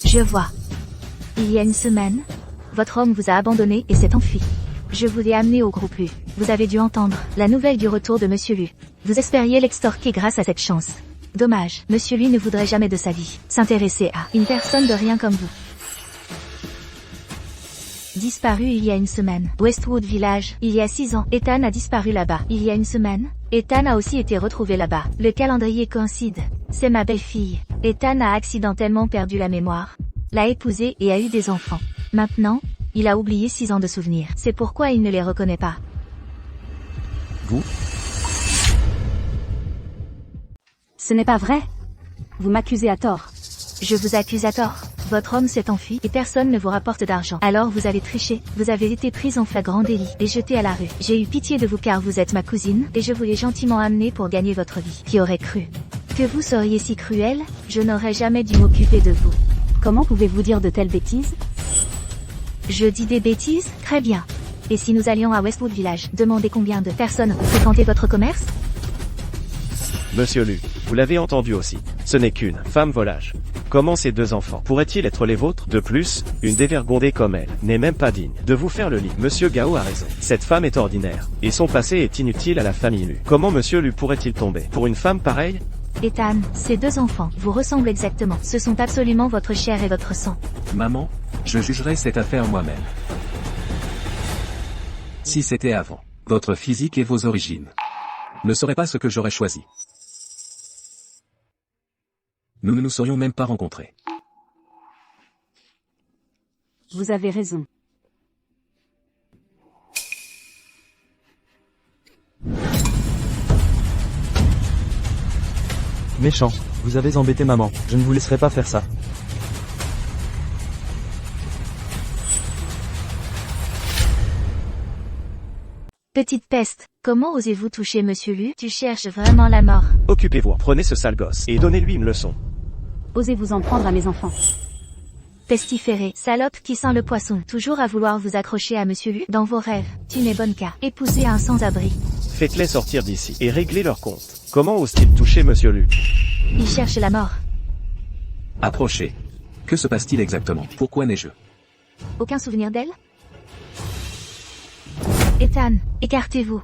Je vois. Il y a une semaine, votre homme vous a abandonné et s'est enfui. Je vous ai amené au groupe Lu. Vous avez dû entendre la nouvelle du retour de Monsieur Lu. Vous espériez l'extorquer grâce à cette chance. Dommage, Monsieur Lu ne voudrait jamais de sa vie s'intéresser à une personne de rien comme vous. Disparu il y a une semaine. Westwood Village, il y a 6 ans. Ethan a disparu là-bas. Il y a une semaine. Ethan a aussi été retrouvé là-bas. Le calendrier coïncide. C'est ma belle-fille. Ethan a accidentellement perdu la mémoire, l'a épousée et a eu des enfants. Maintenant, il a oublié 6 ans de souvenirs. C'est pourquoi il ne les reconnaît pas. Vous? Ce n'est pas vrai. Vous m'accusez à tort. Je vous accuse à tort. Votre homme s'est enfui et personne ne vous rapporte d'argent. Alors vous avez triché. Vous avez été prise en flagrant délit et jetée à la rue. J'ai eu pitié de vous car vous êtes ma cousine et je vous l'ai gentiment amené pour gagner votre vie. Qui aurait cru que vous seriez si cruel? Je n'aurais jamais dû m'occuper de vous. Comment pouvez-vous dire de telles bêtises? Je dis des bêtises? Très bien. Et si nous allions à Westwood Village, demandez combien de personnes fréquentaient votre commerce? Monsieur Lu, vous l'avez entendu aussi. Ce n'est qu'une femme volage. Comment ces deux enfants pourraient-ils être les vôtres? De plus, une dévergondée comme elle n'est même pas digne de vous faire le lit. Monsieur Gao a raison. Cette femme est ordinaire. Et son passé est inutile à la famille Lu. Comment Monsieur Lu pourrait-il tomber pour une femme pareille? Ethan, ces deux enfants vous ressemblent exactement. Ce sont absolument votre chair et votre sang. Maman, je jugerai cette affaire moi-même. Si c'était avant, votre physique et vos origines ne seraient pas ce que j'aurais choisi. nous ne nous serions même pas rencontrés. Vous avez raison. Méchant. Vous avez embêté maman. Je ne vous laisserai pas faire ça. Petite peste, comment osez-vous toucher Monsieur Lu? Tu cherches vraiment la mort. Occupez-vous, prenez ce sale gosse, et donnez-lui une leçon. Osez-vous en prendre à mes enfants. Pestiféré, salope qui sent le poisson. Toujours à vouloir vous accrocher à Monsieur Lu dans vos rêves. Tu n'es bonne qu'à épouser un sans-abri. Faites-les sortir d'ici, et réglez leur compte. Comment ose-t-il toucher Monsieur Lu? Il cherche la mort. Approchez. Que se passe-t-il exactement? Pourquoi n'ai-je Aucun souvenir d'elle? Ethan, écartez-vous.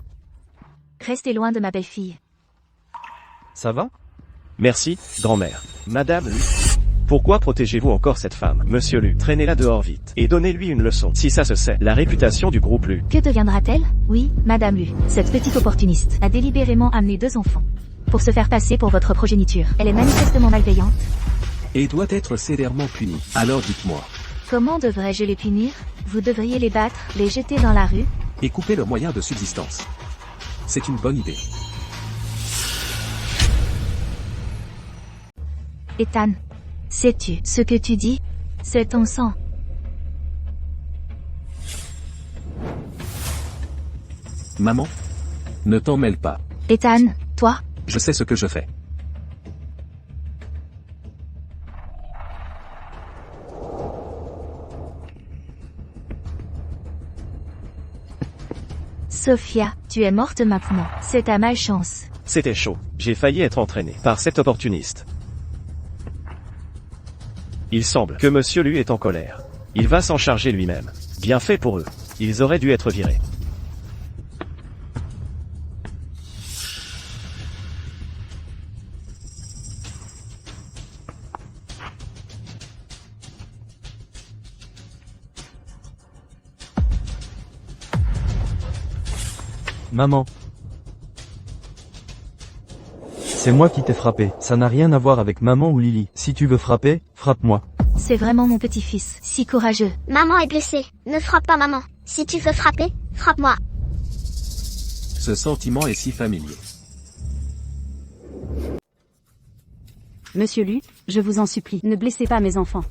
Restez loin de ma belle-fille. Ça va? Merci, grand-mère. Madame Lu. Pourquoi protégez-vous encore cette femme? Monsieur Lu, traînez-la dehors vite, et donnez-lui une leçon. Si ça se sait, la réputation du groupe Lu. Que deviendra-t-elle? Oui, Madame Lu, cette petite opportuniste, a délibérément amené 2 enfants. Pour se faire passer pour votre progéniture. Elle est manifestement malveillante. Et doit être sévèrement punie. Alors dites-moi. Comment devrais-je les punir? Vous devriez les battre, les jeter dans la rue. Et couper leurs moyens de subsistance. C'est une bonne idée. Ethan, sais-tu ce que tu dis? C'est ton sang. Maman? Ne t'en mêle pas. Ethan, toi? Je sais ce que je fais. Sophia, tu es morte maintenant. C'est ta malchance. C'était chaud. J'ai failli être entraîné par cet opportuniste. Il semble que Monsieur Lu est en colère. Il va s'en charger lui-même. Bien fait pour eux. Ils auraient dû être virés. Maman. C'est moi qui t'ai frappé. Ça n'a rien à voir avec maman ou Lily. Si tu veux frapper, frappe-moi. C'est vraiment mon petit-fils, si courageux. Maman est blessée. Ne frappe pas maman. Si tu veux frapper, frappe-moi. Ce sentiment est si familier. Monsieur Lu, je vous en supplie, ne blessez pas mes enfants.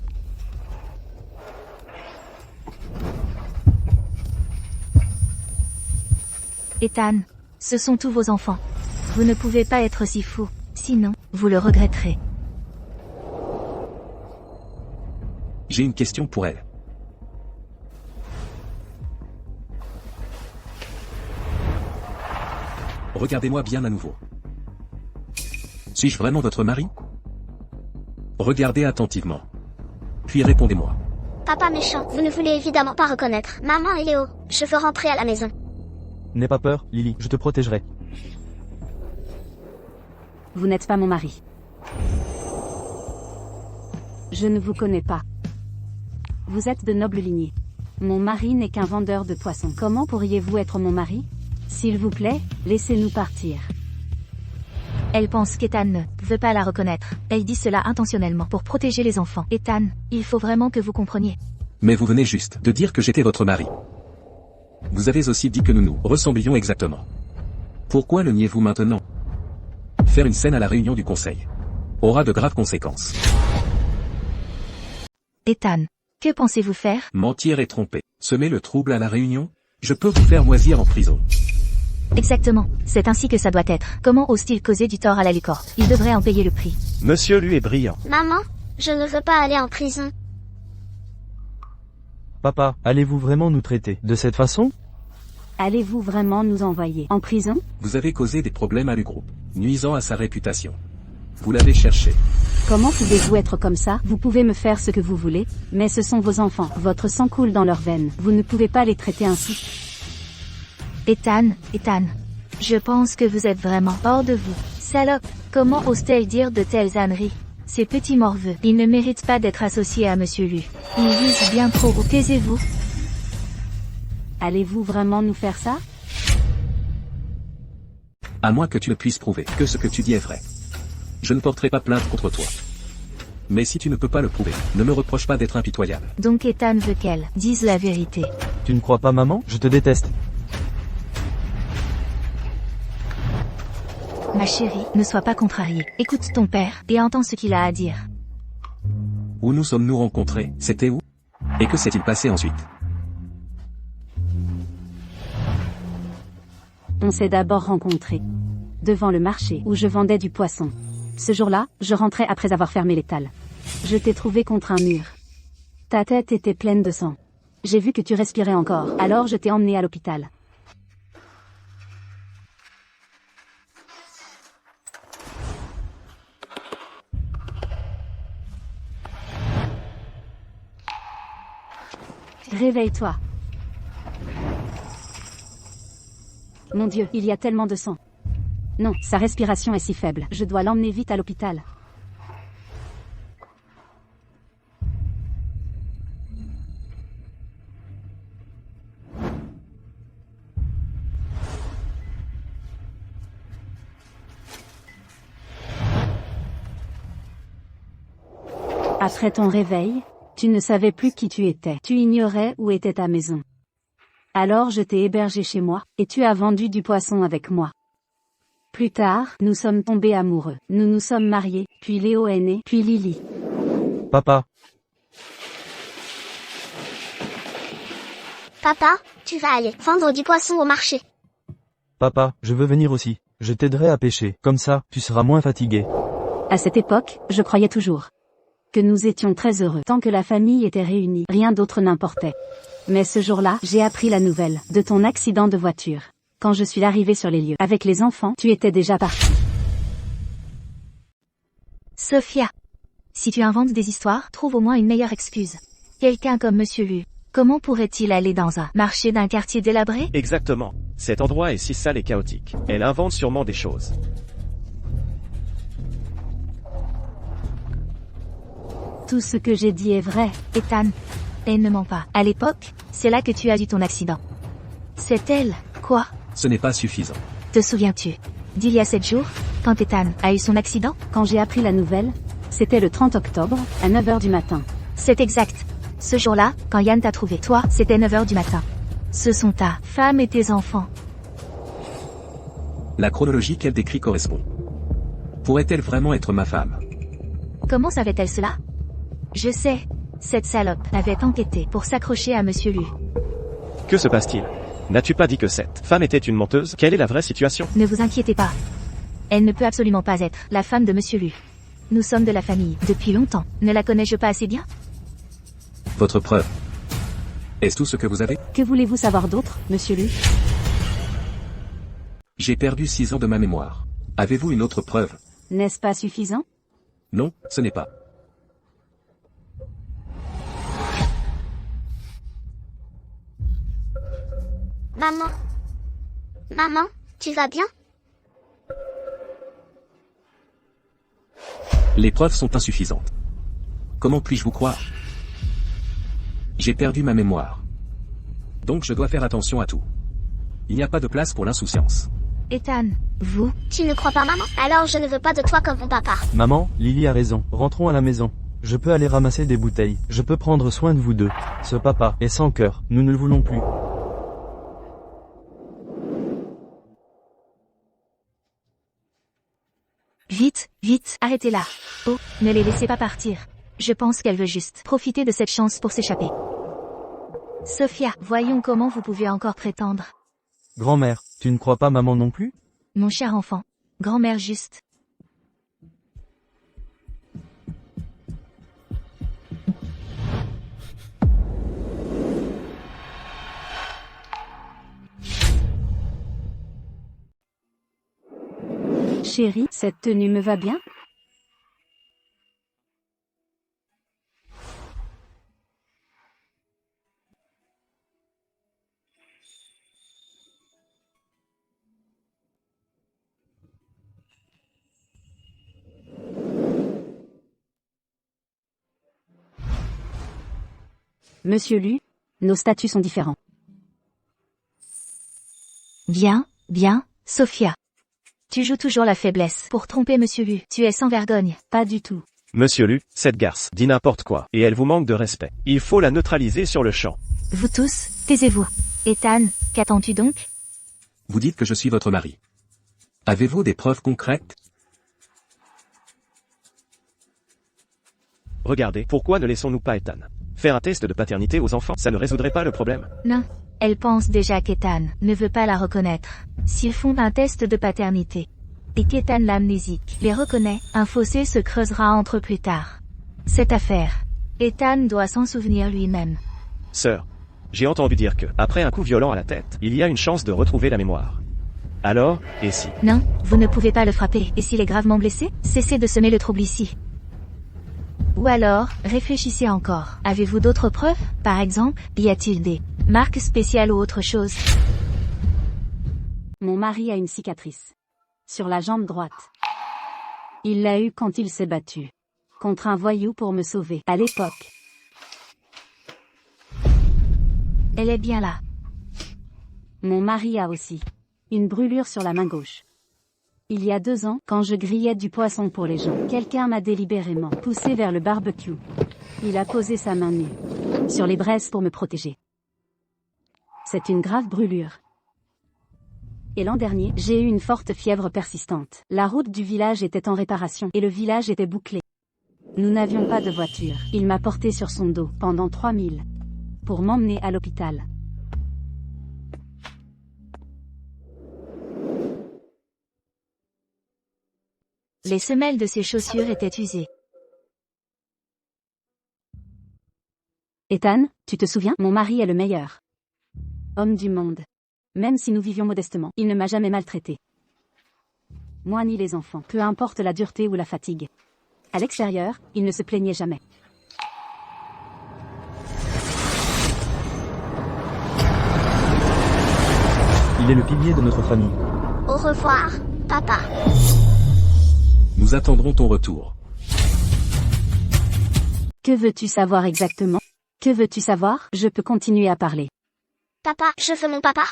Ethan, ce sont tous vos enfants. Vous ne pouvez pas être si fou, sinon, vous le regretterez. J'ai une question pour elle. Regardez-moi bien à nouveau. Suis-je vraiment votre mari? Regardez attentivement. Puis répondez-moi. Papa méchant, vous ne voulez évidemment pas reconnaître. Maman et Léo, je veux rentrer à la maison. N'aie pas peur, Lily, je te protégerai. Vous n'êtes pas mon mari. Je ne vous connais pas. Vous êtes de noble lignée. Mon mari n'est qu'un vendeur de poissons. Comment pourriez-vous être mon mari? S'il vous plaît, laissez-nous partir. Elle pense qu'Ethan ne veut pas la reconnaître. Elle dit cela intentionnellement pour protéger les enfants. Ethan, il faut vraiment que vous compreniez. Mais vous venez juste de dire que j'étais votre mari. Vous avez aussi dit que nous nous ressemblions exactement. Pourquoi le niez-vous maintenant? Faire une scène à la réunion du conseil aura de graves conséquences. Ethan, que pensez-vous faire? Mentir et tromper. Semer le trouble à la réunion? Je peux vous faire moisir en prison. Exactement, c'est ainsi que ça doit être. Comment ose-t-il causer du tort à la licorne? Il devrait en payer le prix. Monsieur Lu est brillant. Maman, je ne veux pas aller en prison. Papa, allez-vous vraiment nous traiter de cette façon? Allez-vous vraiment nous envoyer en prison? Vous avez causé des problèmes à l'U-Groupe, nuisant à sa réputation. Vous l'avez cherché. Comment pouvez-vous être comme ça? Vous pouvez me faire ce que vous voulez, mais ce sont vos enfants. Votre sang coule dans leurs veines. Vous ne pouvez pas les traiter ainsi. Ethan, je pense que vous êtes vraiment hors de vous. Salope, comment ose-t-elle dire de telles âneries? Ces petits morveux, ils ne méritent pas d'être associés à Monsieur Lu. Ils visent bien trop haut. Taisez-vous. Allez-vous vraiment nous faire ça? À moins que tu ne puisses prouver que ce que tu dis est vrai. Je ne porterai pas plainte contre toi. Mais si tu ne peux pas le prouver, ne me reproche pas d'être impitoyable. Donc Ethan veut qu'elle dise la vérité. Tu ne crois pas maman? Je te déteste. Ma chérie, ne sois pas contrariée. Écoute ton père, et entends ce qu'il a à dire. Où nous sommes-nous rencontrés? C'était où? Et que s'est-il passé ensuite? On s'est d'abord rencontrés. Devant le marché où je vendais du poisson. Ce jour-là, je rentrais après avoir fermé l'étal. Je t'ai trouvé contre un mur. Ta tête était pleine de sang. J'ai vu que tu respirais encore, alors je t'ai emmené à l'hôpital. Réveille-toi. Mon Dieu, il y a tellement de sang. Non, sa respiration est si faible. Je dois l'emmener vite à l'hôpital. Après ton réveil, tu ne savais plus qui tu étais. Tu ignorais où était ta maison. Alors je t'ai hébergé chez moi, et tu as vendu du poisson avec moi. Plus tard, nous sommes tombés amoureux. Nous nous sommes mariés, puis Léo est né, puis Lily. Papa, Papa, tu vas aller vendre du poisson au marché. papa, je veux venir aussi. Je t'aiderai à pêcher. Comme ça, tu seras moins fatigué. À cette époque, je croyais toujours que nous étions très heureux. Tant que la famille était réunie, rien d'autre n'importait. Mais ce jour-là, j'ai appris la nouvelle de ton accident de voiture. Quand je suis arrivée sur les lieux, avec les enfants, tu étais déjà partie. Sophia. Si tu inventes des histoires, trouve au moins une meilleure excuse. Quelqu'un comme Monsieur Lu, comment pourrait-il aller dans un marché d'un quartier délabré? Exactement. Cet endroit est si sale et chaotique. Elle invente sûrement des choses. Tout ce que j'ai dit est vrai. Ethan. Elle ne ment pas. À l'époque, c'est là que tu as eu ton accident. C'est elle. Quoi? Ce n'est pas suffisant. Te souviens-tu d'il y a 7 jours, quand Ethan a eu son accident? Quand j'ai appris la nouvelle, c'était le 30 octobre, à 9h du matin. C'est exact. Ce jour-là, quand Yann t'a trouvé, toi, c'était 9h du matin. Ce sont ta femme et tes enfants. La chronologie qu'elle décrit correspond. Pourrait-elle vraiment être ma femme? Comment savait-elle cela? Je sais. Cette salope avait enquêté pour s'accrocher à Monsieur Lu. Que se passe-t-il? N'as-tu pas dit que cette femme était une menteuse? Quelle est la vraie situation? Ne vous inquiétez pas. Elle ne peut absolument pas être la femme de Monsieur Lu. Nous sommes de la famille depuis longtemps. Ne la connais-je pas assez bien? Votre preuve. Est-ce tout ce que vous avez? Que voulez-vous savoir d'autre, monsieur Lu? J'ai perdu 6 ans de ma mémoire. Avez-vous une autre preuve? N'est-ce pas suffisant? Non, ce n'est pas. Maman. Maman, tu vas bien? Les preuves sont insuffisantes. Comment puis-je vous croire? J'ai perdu ma mémoire. Donc je dois faire attention à tout. Il n'y a pas de place pour l'insouciance. Ethan, vous? Tu ne crois pas maman? Alors je ne veux pas de toi comme mon papa. maman, Lily a raison. Rentrons à la maison. Je peux aller ramasser des bouteilles. Je peux prendre soin de vous deux. Ce papa est sans cœur. Nous ne le voulons plus. Vite, vite, arrêtez-la. Oh, ne les laissez pas partir. Je pense qu'elle veut juste profiter de cette chance pour s'échapper. Sophia, voyons comment vous pouvez encore prétendre. Grand-mère, tu ne crois pas maman non plus? Mon cher enfant. Grand-mère juste. Chérie, cette tenue me va bien? Monsieur Lu, nos statuts sont différents. Bien, bien, Sophia. Tu joues toujours la faiblesse pour tromper Monsieur Lu. Tu es sans vergogne. Pas du tout. Monsieur Lu, cette garce dit n'importe quoi, et elle vous manque de respect. Il faut la neutraliser sur le champ. Vous tous, taisez-vous. Ethan, qu'attends-tu donc? Vous dites que je suis votre mari. Avez-vous des preuves concrètes? Regardez, pourquoi ne laissons-nous pas Ethan faire un test de paternité aux enfants? Ça ne résoudrait pas le problème. Non. Elle pense déjà qu'Ethan ne veut pas la reconnaître. S'ils font un test de paternité, et qu'Ethan l'amnésique les reconnaît, un fossé se creusera entre eux plus tard. Cette affaire, Ethan doit s'en souvenir lui-même. Sœur, j'ai entendu dire que, après un coup violent à la tête, il y a une chance de retrouver la mémoire. Alors, et si? Non, vous ne pouvez pas le frapper. Et s'il est gravement blessé, cessez de semer le trouble ici. Ou alors, réfléchissez encore. Avez-vous d'autres preuves? Par exemple, y a-t-il des marques spéciales ou autre chose? Mon mari a une cicatrice. Sur la jambe droite. Il l'a eue quand il s'est battu. Contre un voyou pour me sauver, à l'époque. Elle est bien là. Mon mari a aussi une brûlure sur la main gauche. Il y a 2 ans, quand je grillais du poisson pour les gens, quelqu'un m'a délibérément poussé vers le barbecue. Il a posé sa main nue sur les braises pour me protéger. C'est une grave brûlure. Et l'an dernier, j'ai eu une forte fièvre persistante. La route du village était en réparation et le village était bouclé. Nous n'avions pas de voiture. Il m'a porté sur son dos pendant 3000 pour m'emmener à l'hôpital. Les semelles de ses chaussures étaient usées. Ethan, tu te souviens? Mon mari est le meilleur homme du monde. Même si nous vivions modestement, il ne m'a jamais maltraité. Moi ni les enfants, peu importe la dureté ou la fatigue. À l'extérieur, il ne se plaignait jamais. Il est le pilier de notre famille. Au revoir, papa. Nous attendrons ton retour. Que veux-tu savoir exactement? Que veux-tu savoir? Je peux continuer à parler. Papa, je veux mon papa.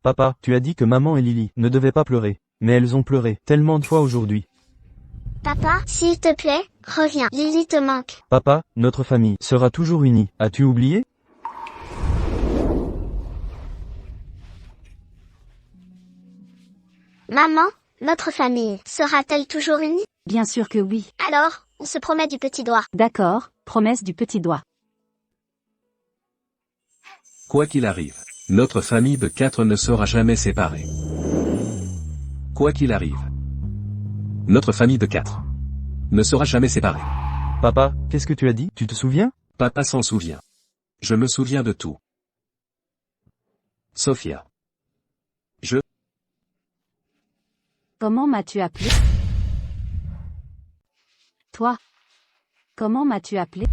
Papa, tu as dit que maman et Lily ne devaient pas pleurer. Mais elles ont pleuré tellement de fois aujourd'hui. Papa, s'il te plaît, reviens. Lily te manque. Papa, notre famille sera toujours unie. As-tu oublié? Maman, notre famille sera-t-elle toujours unie? Bien sûr que oui. Alors, on se promet du petit doigt. D'accord, promesse du petit doigt. Quoi qu'il arrive, notre famille de 4 ne sera jamais séparée. Quoi qu'il arrive, notre famille de 4 ne sera jamais séparée. Papa, qu'est-ce que tu as dit? Tu te souviens? Papa s'en souvient. Je me souviens de tout. Sophia. Comment m'as-tu appelé? Toi. Comment m'as-tu appelé?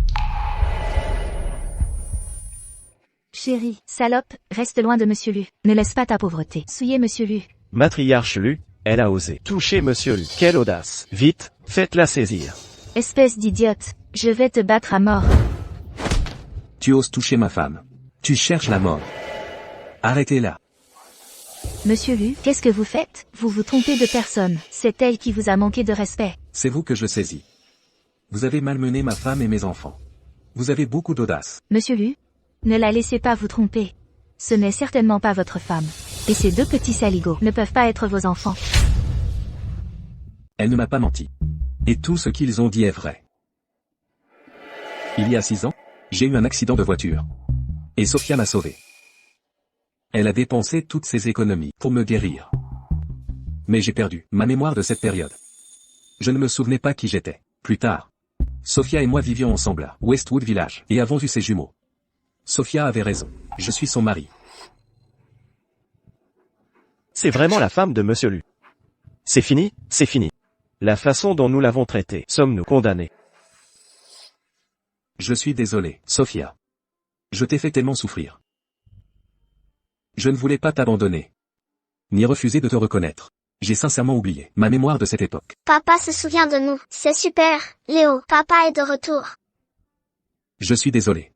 Chérie. Salope, reste loin de Monsieur Lu. Ne laisse pas ta pauvreté souiller Monsieur Lu. Matriarche Lu, elle a osé toucher Monsieur Lu. Quelle audace! Vite, faites-la saisir. Espèce d'idiote, je vais te battre à mort. Tu oses toucher ma femme. Tu cherches la mort. Arrêtez-la. Monsieur Lu, qu'est-ce que vous faites? Vous vous trompez de personne. C'est elle qui vous a manqué de respect. C'est vous que je saisis. Vous avez malmené ma femme et mes enfants. Vous avez beaucoup d'audace. Monsieur Lu, ne la laissez pas vous tromper. Ce n'est certainement pas votre femme. Et ces 2 petits saligots ne peuvent pas être vos enfants. Elle ne m'a pas menti. Et tout ce qu'ils ont dit est vrai. Il y a 6 ans, j'ai eu un accident de voiture. Et Sophia m'a sauvé. Elle a dépensé toutes ses économies pour me guérir. Mais j'ai perdu ma mémoire de cette période. Je ne me souvenais pas qui j'étais. Plus tard, Sophia et moi vivions ensemble à Westwood Village et avons eu ses jumeaux. Sophia avait raison. Je suis son mari. C'est vraiment la femme de Monsieur Lu. C'est fini, c'est fini. La façon dont nous l'avons traitée, sommes-nous condamnés? Je suis désolé, Sophia. Je t'ai fait tellement souffrir. Je ne voulais pas t'abandonner. Ni refuser de te reconnaître. J'ai sincèrement oublié ma mémoire de cette époque. Papa se souvient de nous. C'est super. Léo, papa est de retour. Je suis désolé.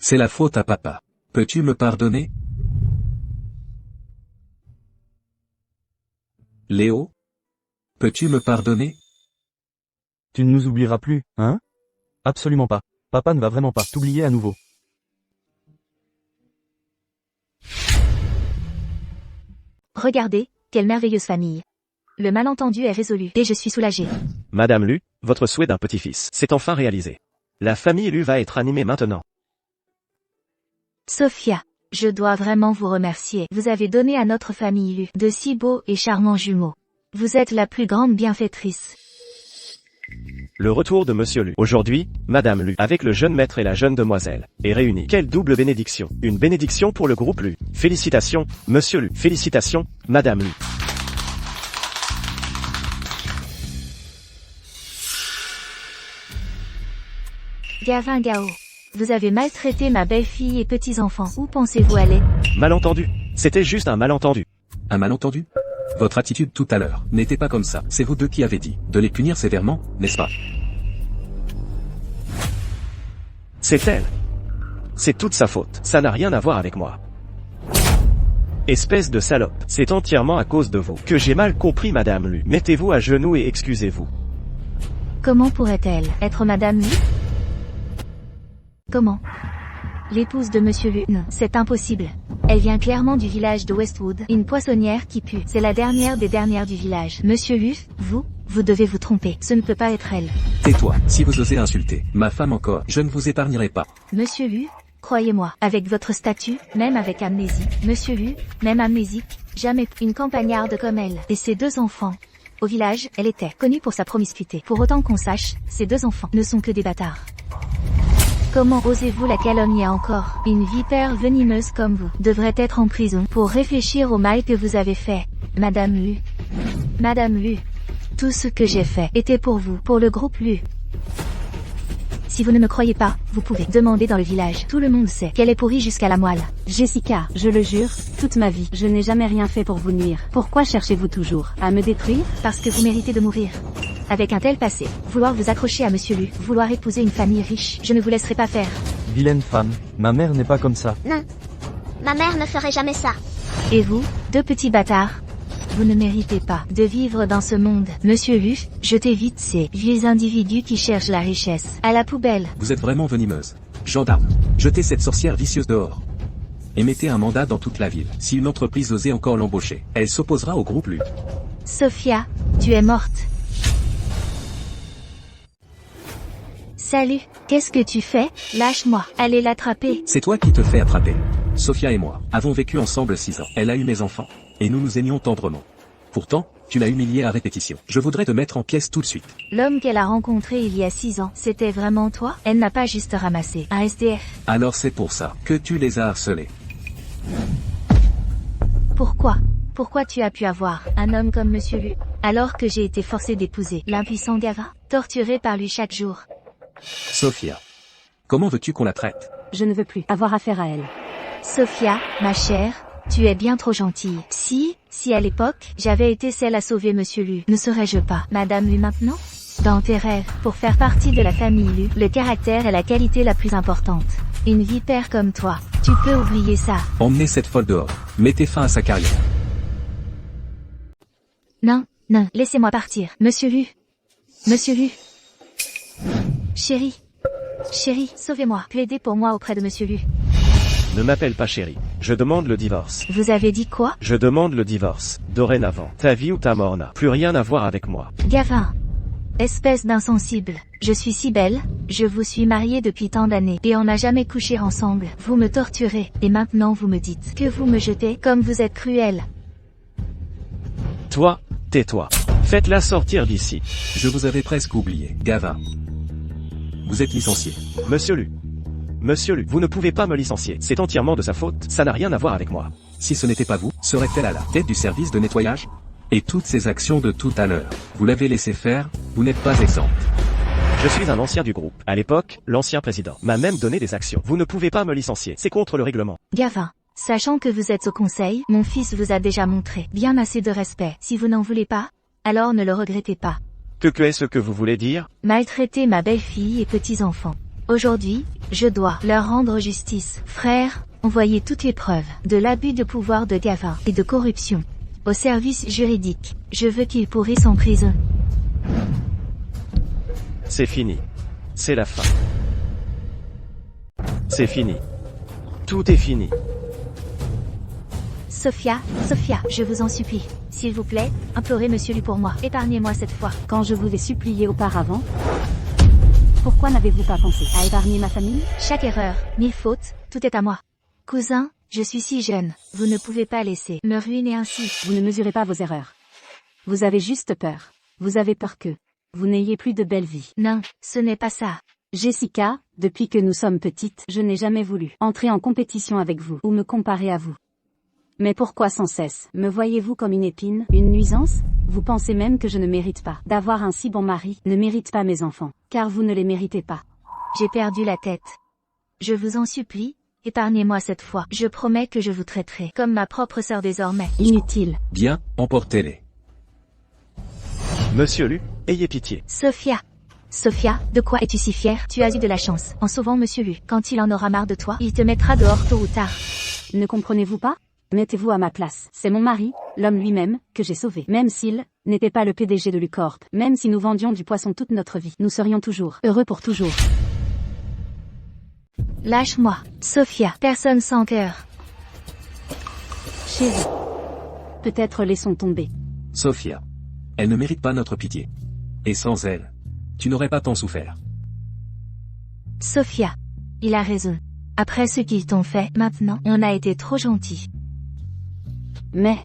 C'est la faute à papa. Peux-tu me pardonner? Léo? Peux-tu me pardonner? Tu ne nous oublieras plus, hein? Absolument pas. Papa ne va vraiment pas t'oublier à nouveau. Regardez, quelle merveilleuse famille. Le malentendu est résolu et je suis soulagée. Madame Lu, votre souhait d'un petit-fils s'est enfin réalisé. La famille Lu va être animée maintenant. Sophia, je dois vraiment vous remercier. Vous avez donné à notre famille Lu de si beaux et charmants jumeaux. Vous êtes la plus grande bienfaitrice. Le retour de Monsieur Lu. Aujourd'hui, Madame Lu, avec le jeune maître et la jeune demoiselle, est réunie. Quelle double bénédiction. Une bénédiction pour le groupe Lu. Félicitations, Monsieur Lu. Félicitations, Madame Lu. Gavin Gao, vous avez maltraité ma belle-fille et petits-enfants. Où pensez-vous aller? Malentendu. C'était juste un malentendu. Un malentendu? Votre attitude tout à l'heure n'était pas comme ça. C'est vous deux qui avez dit de les punir sévèrement, n'est-ce pas? C'est elle. C'est toute sa faute. Ça n'a rien à voir avec moi. Espèce de salope. C'est entièrement à cause de vous que j'ai mal compris, Madame Lu. Mettez-vous à genoux et excusez-vous. Comment pourrait-elle être Madame Lu? Comment? L'épouse de Monsieur Lu? Non, c'est impossible. Elle vient clairement du village de Westwood, une poissonnière qui pue. C'est la dernière des dernières du village. Monsieur Lu, vous devez vous tromper. Ce ne peut pas être elle. Tais-toi, si vous osez insulter ma femme encore, je ne vous épargnerai pas. Monsieur Lu, croyez-moi, avec votre statut, même avec amnésie, Monsieur Lu, même amnésique, jamais une campagnarde comme elle. Et ses deux enfants. Au village, elle était connue pour sa promiscuité. Pour autant qu'on sache, ces deux enfants ne sont que des bâtards. Comment osez-vous la calomnier encore? Une vipère venimeuse comme vous devrait être en prison pour réfléchir au mal que vous avez fait. Madame Lu. Madame Lu. Tout ce que j'ai fait était pour vous, pour le groupe Lu. Si vous ne me croyez pas, vous pouvez demander dans le village. Tout le monde sait qu'elle est pourrie jusqu'à la moelle. Jessica, je le jure, toute ma vie, je n'ai jamais rien fait pour vous nuire. Pourquoi cherchez-vous toujours à me détruire? Parce que vous méritez de mourir. Avec un tel passé, vouloir vous accrocher à Monsieur Lu, vouloir épouser une famille riche, je ne vous laisserai pas faire. Vilaine femme, ma mère n'est pas comme ça. Non. Ma mère ne ferait jamais ça. Et vous, deux petits bâtards? Vous ne méritez pas de vivre dans ce monde. Monsieur Lu, jetez vite ces vieux individus qui cherchent la richesse à la poubelle. Vous êtes vraiment venimeuse. Gendarme, jetez cette sorcière vicieuse dehors. Et mettez un mandat dans toute la ville. Si une entreprise osait encore l'embaucher, elle s'opposera au groupe Lu. Sophia, tu es morte. Salut, qu'est-ce que tu fais? Lâche-moi, allez l'attraper. C'est toi qui te fais attraper. Sophia et moi avons vécu ensemble 6 ans. Elle a eu mes enfants. Et nous nous aimions tendrement. Pourtant, tu l'as humiliée à répétition. Je voudrais te mettre en pièces tout de suite. L'homme qu'elle a rencontré il y a 6 ans, c'était vraiment toi? Elle n'a pas juste ramassé un SDF. Alors c'est pour ça que tu les as harcelés. Pourquoi? Pourquoi tu as pu avoir un homme comme Monsieur Lu, alors que j'ai été forcée d'épouser l'impuissant Gavin, torturé par lui chaque jour? Sophia, comment veux-tu qu'on la traite? Je ne veux plus avoir affaire à elle. Sophia, ma chère, tu es bien trop gentille. Si à l'époque, j'avais été celle à sauver Monsieur Lu, ne serais-je pas Madame Lu maintenant? Dans tes rêves, pour faire partie de la famille Lu, le caractère est la qualité la plus importante. Une vipère comme toi, tu peux oublier ça. Emmenez cette folle dehors. Mettez fin à sa carrière. Non, laissez-moi partir. Monsieur Lu. Chérie, sauvez-moi. Plaidez pour moi auprès de Monsieur Lu. Ne m'appelle pas chérie. Je demande le divorce. Vous avez dit quoi? Je demande le divorce. Dorénavant, ta vie ou ta mort n'a plus rien à voir avec moi. Gavin. Espèce d'insensible. Je suis si belle, je vous suis mariée depuis tant d'années, et on n'a jamais couché ensemble. Vous me torturez, et maintenant vous me dites que vous me jetez comme vous êtes cruel. Toi, tais-toi. Faites-la sortir d'ici. Je vous avais presque oublié, Gavin. Vous êtes licencié. Monsieur Lu, vous ne pouvez pas me licencier. C'est entièrement de sa faute. Ça n'a rien à voir avec moi. Si ce n'était pas vous, serait-elle à la tête du service de nettoyage? Et toutes ces actions de tout à l'heure, vous l'avez laissé faire, vous n'êtes pas exempt. Je suis un ancien du groupe. À l'époque, l'ancien président m'a même donné des actions. Vous ne pouvez pas me licencier. C'est contre le règlement. Gavin, sachant que vous êtes au conseil, mon fils vous a déjà montré bien assez de respect. Si vous n'en voulez pas, alors ne le regrettez pas. Que est-ce que vous voulez dire? Maltraiter ma belle-fille et petits-enfants. Aujourd'hui, je dois leur rendre justice. Frère, envoyez toutes les preuves de l'abus de pouvoir de Gavin et de corruption au service juridique. Je veux qu'il pourrisse en prison. C'est fini. C'est la fin. C'est fini. Tout est fini. Sophia, Sophia, je vous en supplie. S'il vous plaît, implorez Monsieur Lu pour moi. Épargnez-moi cette fois. Quand je vous ai supplié auparavant, pourquoi n'avez-vous pas pensé à épargner ma famille? Chaque erreur, 1000 fautes, tout est à moi. Cousin, je suis si jeune. Vous ne pouvez pas laisser me ruiner ainsi. Vous ne mesurez pas vos erreurs. Vous avez juste peur. Vous avez peur que vous n'ayez plus de belle vie. Non, ce n'est pas ça. Jessica, depuis que nous sommes petites, je n'ai jamais voulu entrer en compétition avec vous ou me comparer à vous. Mais pourquoi sans cesse me voyez-vous comme une épine, une nuisance? Vous pensez même que je ne mérite pas d'avoir un si bon mari, ne mérite pas mes enfants, car vous ne les méritez pas. J'ai perdu la tête. Je vous en supplie, épargnez-moi cette fois. Je promets que je vous traiterai comme ma propre sœur désormais. Inutile. Bien, emportez-les. Monsieur Lu, ayez pitié. Sophia. Sophia, de quoi es-tu si fière? Tu as eu de la chance. En sauvant Monsieur Lu, quand il en aura marre de toi, il te mettra dehors tôt ou tard. Ne comprenez-vous pas? Mettez-vous à ma place. C'est mon mari, l'homme lui-même, que j'ai sauvé. Même s'il n'était pas le PDG de Lucorp, même si nous vendions du poisson toute notre vie, nous serions toujours heureux pour toujours. Lâche-moi. Sophia, personne sans cœur. Chérie. Peut-être laissons tomber. Sophia. Elle ne mérite pas notre pitié. Et sans elle, tu n'aurais pas tant souffert. Sophia. Il a raison. Après ce qu'ils t'ont fait, maintenant, on a été trop gentils. Mais,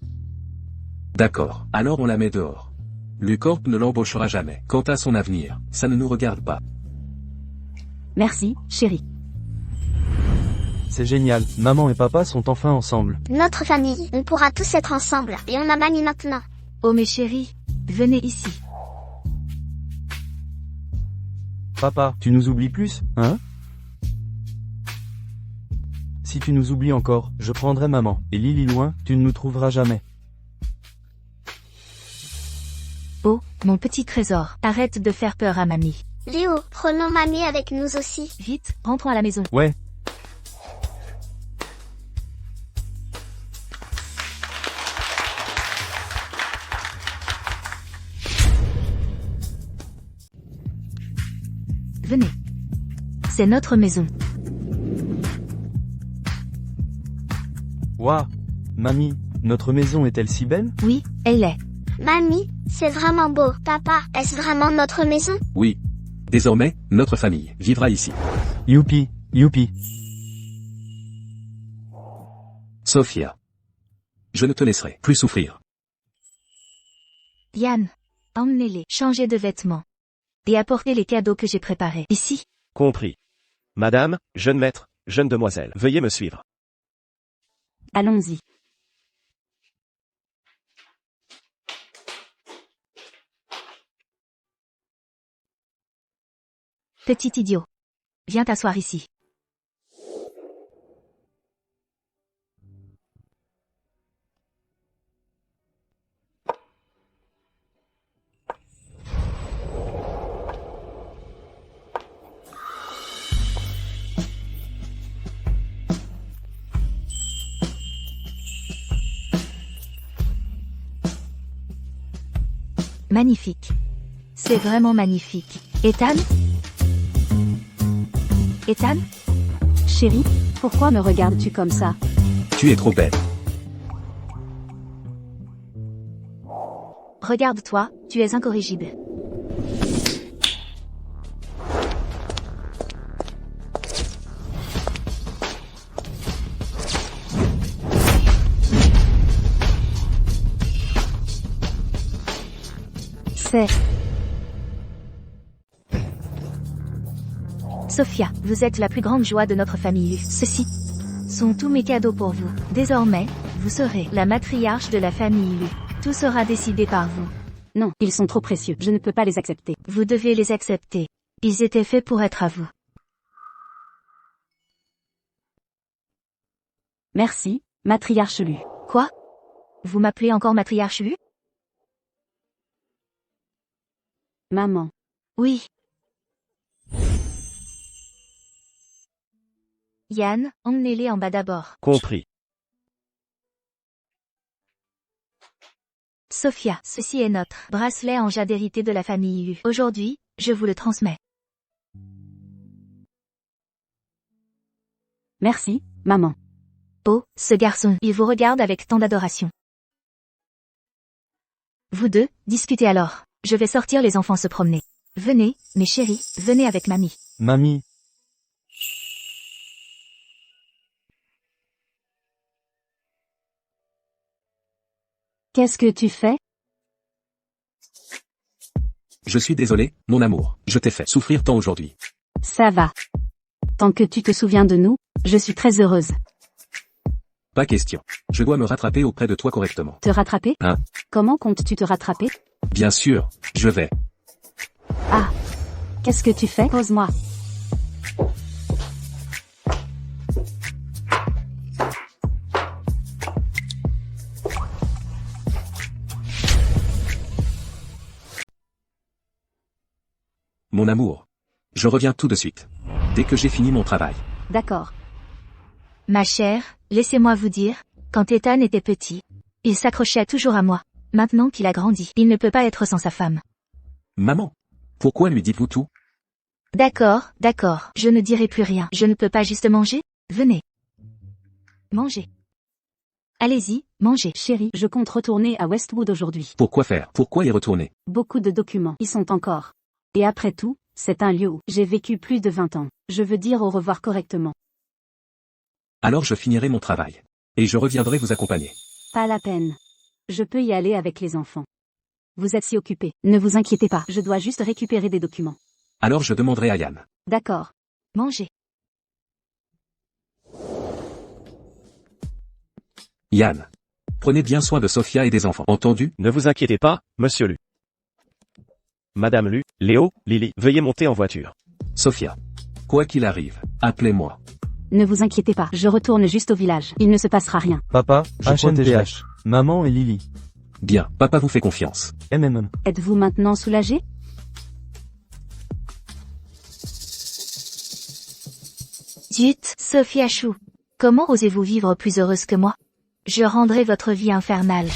D'accord, alors on la met dehors. Lucorp ne l'embauchera jamais. Quant à son avenir, ça ne nous regarde pas. merci, chérie. C'est génial, maman et papa sont enfin ensemble. Notre famille, on pourra tous être ensemble. Et on a mamie maintenant. Oh mes chéris, venez ici. Papa, tu nous oublies plus, hein? Si tu nous oublies encore, je prendrai maman. Et Lily loin, tu ne nous trouveras jamais. Oh, mon petit trésor, arrête de faire peur à mamie. Léo, prenons mamie avec nous aussi. Vite, rentrons à la maison. Ouais. Venez. C'est notre maison. Waouh. Mamie, notre maison est-elle si belle? Oui, elle l'est. Mamie, c'est vraiment beau. Papa, est-ce vraiment notre maison? Oui. Désormais, notre famille vivra ici. Youpi, youpi. Sophia. Je ne te laisserai plus souffrir. Yann, emmenez-les, changez de vêtements. Et apportez les cadeaux que j'ai préparés. Ici. Compris. Madame, jeune maître, jeune demoiselle, veuillez me suivre. Allons-y. Petit idiot. Viens t'asseoir ici. Magnifique. C'est vraiment magnifique. Ethan? Ethan? Chérie, pourquoi me regardes-tu comme ça? Tu es trop belle. Regarde-toi, tu es incorrigible. C'est... Sophia, vous êtes la plus grande joie de notre famille. Ceci sont tous mes cadeaux pour vous. Désormais, vous serez la matriarche de la famille Lu. Tout sera décidé par vous. Non, ils sont trop précieux. Je ne peux pas les accepter. Vous devez les accepter. Ils étaient faits pour être à vous. Merci, matriarche Lu. Quoi? Vous m'appelez encore matriarche Lu? Maman. Oui. Yann, emmenez-les en bas d'abord. Compris. Sophia, ceci est notre bracelet en jade hérité de la famille Lu. Aujourd'hui, je vous le transmets. Merci, maman. Oh, ce garçon, il vous regarde avec tant d'adoration. Vous deux, discutez alors. Je vais sortir les enfants se promener. Venez, mes chéris, venez avec mamie. Mamie. Qu'est-ce que tu fais? Je suis désolé, mon amour, je t'ai fait souffrir tant aujourd'hui. Ça va. Tant que tu te souviens de nous, je suis très heureuse. Pas question. Je dois me rattraper auprès de toi correctement. Te rattraper? Hein? Comment comptes-tu te rattraper? Bien sûr, je vais. Ah. Qu'est-ce que tu fais? Pose-moi. Mon amour. Je reviens tout de suite. Dès que j'ai fini mon travail. D'accord. Ma chère, laissez-moi vous dire, quand Ethan était petit, il s'accrochait toujours à moi. Maintenant qu'il a grandi, il ne peut pas être sans sa femme. Maman. Pourquoi lui dites-vous tout? D'accord, d'accord, je ne dirai plus rien. Je ne peux pas juste manger? Venez. Mangez. Allez-y, mangez. Chérie, je compte retourner à Westwood aujourd'hui. Pourquoi faire? Pourquoi y retourner? Beaucoup de documents y sont encore. Et après tout, c'est un lieu où j'ai vécu plus de 20 ans. Je veux dire au revoir correctement. Alors je finirai mon travail. Et je reviendrai vous accompagner. Pas la peine. Je peux y aller avec les enfants. Vous êtes si occupés. Ne vous inquiétez pas, je dois juste récupérer des documents. Alors je demanderai à Yann. D'accord. Mangez. Yann. Prenez bien soin de Sophia et des enfants. Entendu? Ne vous inquiétez pas, monsieur Lu. Madame Lu, Léo, Lily, veuillez monter en voiture. Sophia. Quoi qu'il arrive, appelez-moi. Ne vous inquiétez pas, je retourne juste au village. Il ne se passera rien. Papa, Je protégerai. HNTH. Maman et Lily. Bien, papa vous fait confiance. MMM. Êtes-vous maintenant soulagé? Zut, Sophia Chou. Comment osez-vous vivre plus heureuse que moi? Je rendrai votre vie infernale.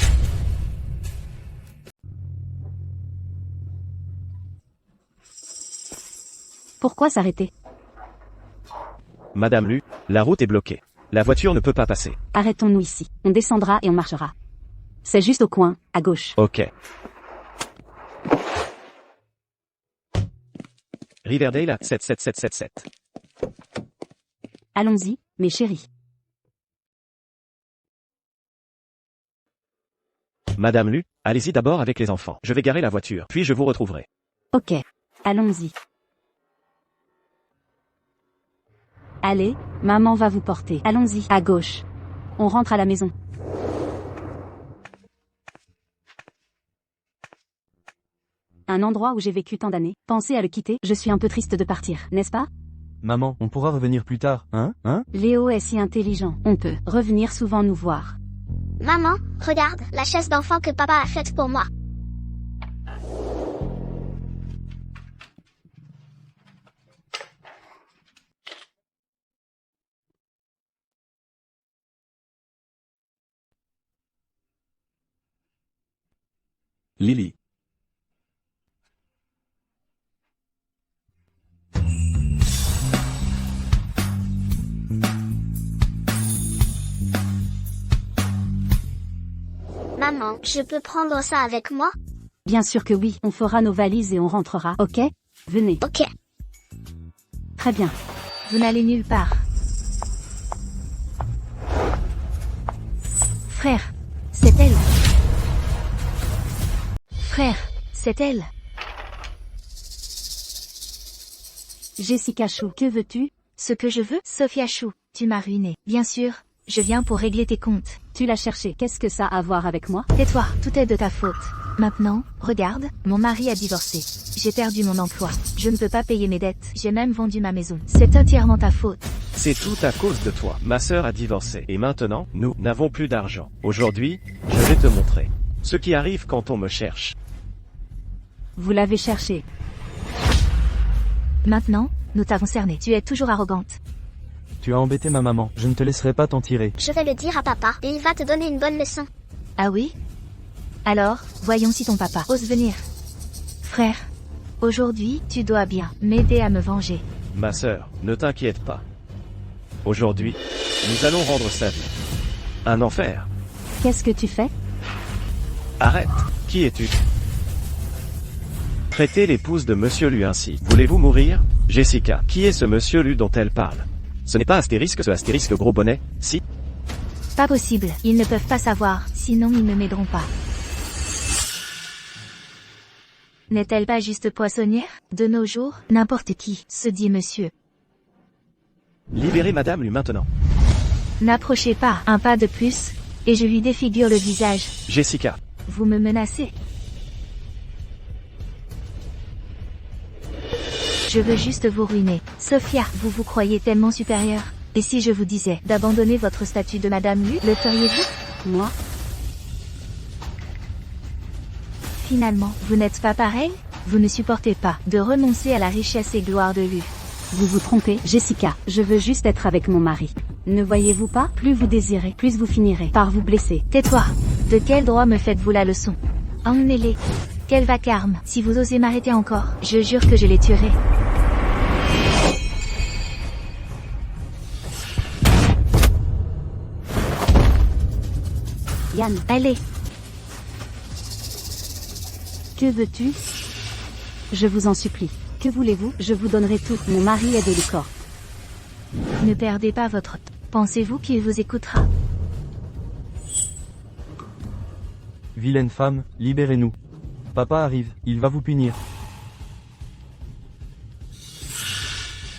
Pourquoi s'arrêter? Madame Lu, la route est bloquée. La voiture ne peut pas passer. Arrêtons-nous ici. On descendra et on marchera. C'est juste au coin, à gauche. Ok. Riverdale à 77777. Allons-y, mes chéris. Madame Lu, allez-y d'abord avec les enfants. Je vais garer la voiture, puis je vous retrouverai. Ok. Allons-y. Allez, maman va vous porter. Allons-y, à gauche. On rentre à la maison. Un endroit où j'ai vécu tant d'années. Pensez à le quitter, je suis un peu triste de partir, n'est-ce pas? Maman, on pourra revenir plus tard, hein? Léo est si intelligent. On peut revenir souvent nous voir. Maman, regarde, la chaise d'enfant que papa a faite pour moi. Lily. Maman, je peux prendre ça avec moi? Bien sûr que oui, on fera nos valises et on rentrera, ok? Venez. Ok. Très bien. Vous n'allez nulle part. Frère, c'est elle. Frère, c'est elle. Jessica Chou, que veux-tu? Ce que je veux, Sophia Chou, tu m'as ruiné. Bien sûr, je viens pour régler tes comptes. Tu l'as cherché, qu'est-ce que ça a à voir avec moi? Tais-toi, tout est de ta faute. Maintenant, regarde, mon mari a divorcé. J'ai perdu mon emploi. Je ne peux pas payer mes dettes. J'ai même vendu ma maison. C'est entièrement ta faute. C'est tout à cause de toi. Ma sœur a divorcé. Et maintenant, nous n'avons plus d'argent. Aujourd'hui, je vais te montrer ce qui arrive quand on me cherche. Vous l'avez cherché. Maintenant, nous t'avons cerné. Tu es toujours arrogante. Tu as embêté ma maman, je ne te laisserai pas t'en tirer. Je vais le dire à papa, et il va te donner une bonne leçon. Ah oui? Alors, voyons si ton papa ose venir. Frère, aujourd'hui, tu dois bien m'aider à me venger. Ma sœur, ne t'inquiète pas. Aujourd'hui, nous allons rendre sa vie un enfer. Qu'est-ce que tu fais? Arrête. Qui es-tu? Traitez l'épouse de Monsieur Lu ainsi. Voulez-vous mourir? Jessica, qui est ce Monsieur Lu dont elle parle? Ce n'est pas Astérisque, ce Astérisque gros bonnet, si? Pas possible, ils ne peuvent pas savoir, sinon ils ne m'aideront pas. N'est-elle pas juste poissonnière? De nos jours, n'importe qui, se dit monsieur. Libérez Madame Lu maintenant. N'approchez pas, un pas de plus, et je lui défigure le visage. Jessica. Vous me menacez. Je veux juste vous ruiner. Sophia, vous vous croyez tellement supérieure. Et si je vous disais d'abandonner votre statut de Madame Lu, le feriez-vous? Moi? Finalement, vous n'êtes pas pareil? Vous ne supportez pas de renoncer à la richesse et gloire de Lu. Vous vous trompez, Jessica. Je veux juste être avec mon mari. Ne voyez-vous pas? Plus vous désirez, plus vous finirez par vous blesser. Tais-toi. De quel droit me faites-vous la leçon? Emmenez-les. Quel vacarme. Si vous osez m'arrêter encore, je jure que je les tuerai. Yann, Allez. que veux-tu? Je vous en supplie. Que voulez-vous? Je vous donnerai tout. Mon mari est de Lucor. Ne perdez pas votre temps. Pensez-vous qu'il vous écoutera? Vilaine femme, libérez-nous. Papa arrive, il va vous punir.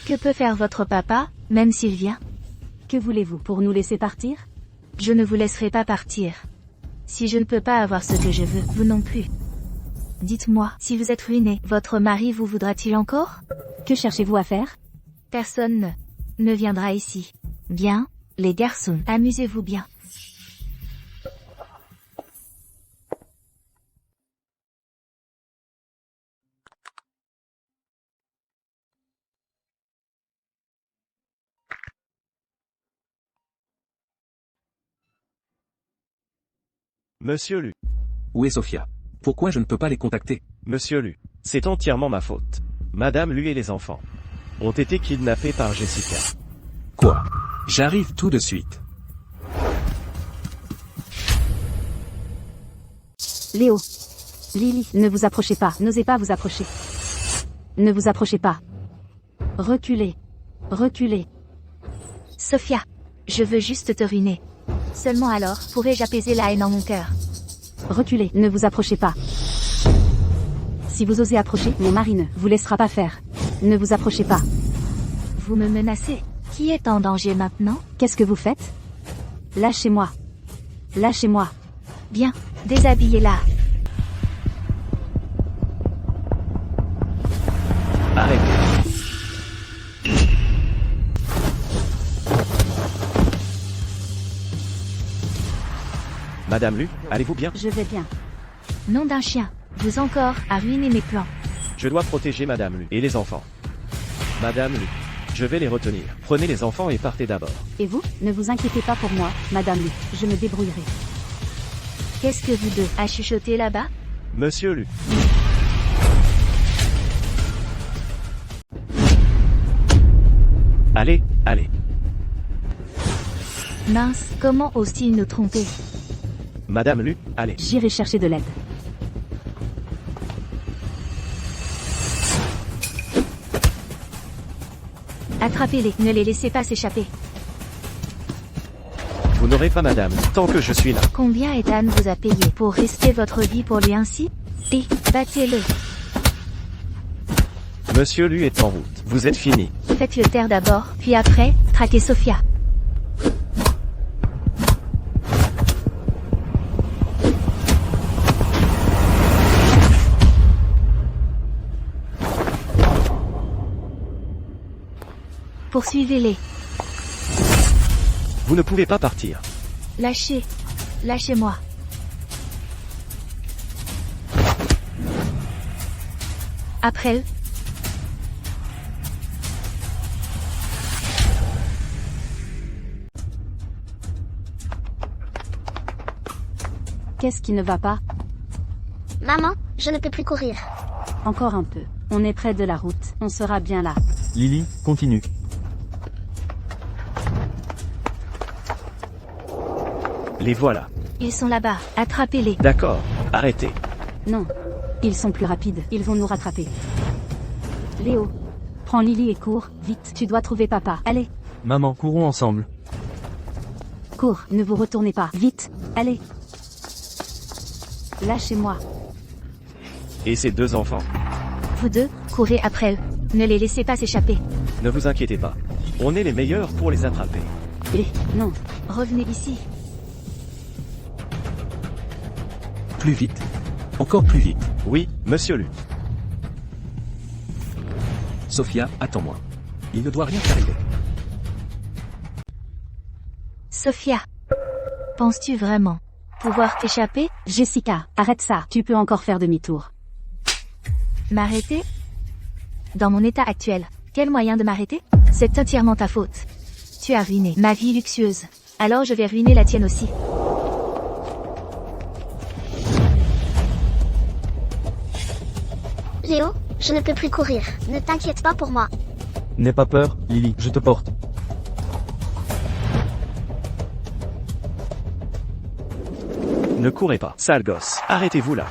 Que peut faire votre papa, même s'il vient? Que voulez-vous? Pour nous laisser partir? Je ne vous laisserai pas partir. Si je ne peux pas avoir ce que je veux, vous non plus. Dites-moi, si vous êtes ruiné, votre mari vous voudra-t-il encore? Que cherchez-vous à faire? Personne ne viendra ici. Bien, les garçons, amusez-vous bien. Monsieur Lu. Où est Sophia? Pourquoi je ne peux pas les contacter? Monsieur Lu. C'est entièrement ma faute. Madame Lu et les enfants ont été kidnappés par Jessica. Quoi? J'arrive tout de suite. Léo. Lily, ne vous approchez pas. N'osez pas vous approcher. Ne vous approchez pas. Reculez. Reculez. Sophia, je veux juste te ruiner. Seulement alors pourrai-je apaiser la haine en mon cœur. Reculez. Ne vous approchez pas. Si vous osez approcher, mon mari ne vous laissera pas faire. Ne vous approchez pas. Vous me menacez. Qui est en danger maintenant? Qu'est-ce que vous faites? Lâchez-moi. Lâchez-moi. Bien, déshabillez-la. Arrêtez. Madame Lu, allez-vous bien? Je vais bien. Nom d'un chien. Vous encore, à ruiner mes plans. Je dois protéger Madame Lu et les enfants. Madame Lu, je vais les retenir. Prenez les enfants et partez d'abord. Et vous? Ne vous inquiétez pas pour moi, Madame Lu. Je me débrouillerai. Qu'est-ce que vous deux a chuchoté là-bas? Monsieur Lu. Allez, allez. Mince, comment ose-t-il nous tromper? Madame Lu, allez. J'irai chercher de l'aide. Attrapez-les, ne les laissez pas s'échapper. Vous n'aurez pas Madame, tant que je suis là. Combien Ethan vous a payé pour risquer votre vie pour lui ainsi? Et, battez-le. Monsieur Lu est en route. Vous êtes fini. Faites-le taire d'abord, puis après, traquez Sophia. Poursuivez-les. Vous ne pouvez pas partir. Lâchez. Lâchez-moi. Après eux. Qu'est-ce qui ne va pas? Maman, je ne peux plus courir. Encore un peu. On est près de la route. On sera bien là. Lily, continue. Les voilà. Ils sont là-bas, attrapez-les. D'accord. Arrêtez. Non. Ils sont plus rapides, ils vont nous rattraper. Léo. Prends Lily et cours, vite, tu dois trouver papa. Allez, Maman, courons ensemble. cours, ne vous retournez pas, vite, allez. Lâchez-moi. Et ces deux enfants? Vous deux, courez après eux. Ne les laissez pas s'échapper. Ne vous inquiétez pas. On est les meilleurs pour les attraper. Non, Revenez ici. Plus vite. Encore plus vite. Oui, monsieur Lu. Sophia, attends-moi. Il ne doit rien t'arriver. Sophia. Penses-tu vraiment pouvoir t'échapper? Jessica, arrête ça, tu peux encore faire demi-tour. M'arrêter? Dans mon état actuel, quel moyen de m'arrêter? C'est entièrement ta faute. Tu as ruiné ma vie luxueuse. Alors je vais ruiner la tienne aussi. Léo, je ne peux plus courir. Ne t'inquiète pas pour moi. N'aie pas peur, Lily, je te porte. Ne courez pas, sale gosse. Arrêtez-vous là.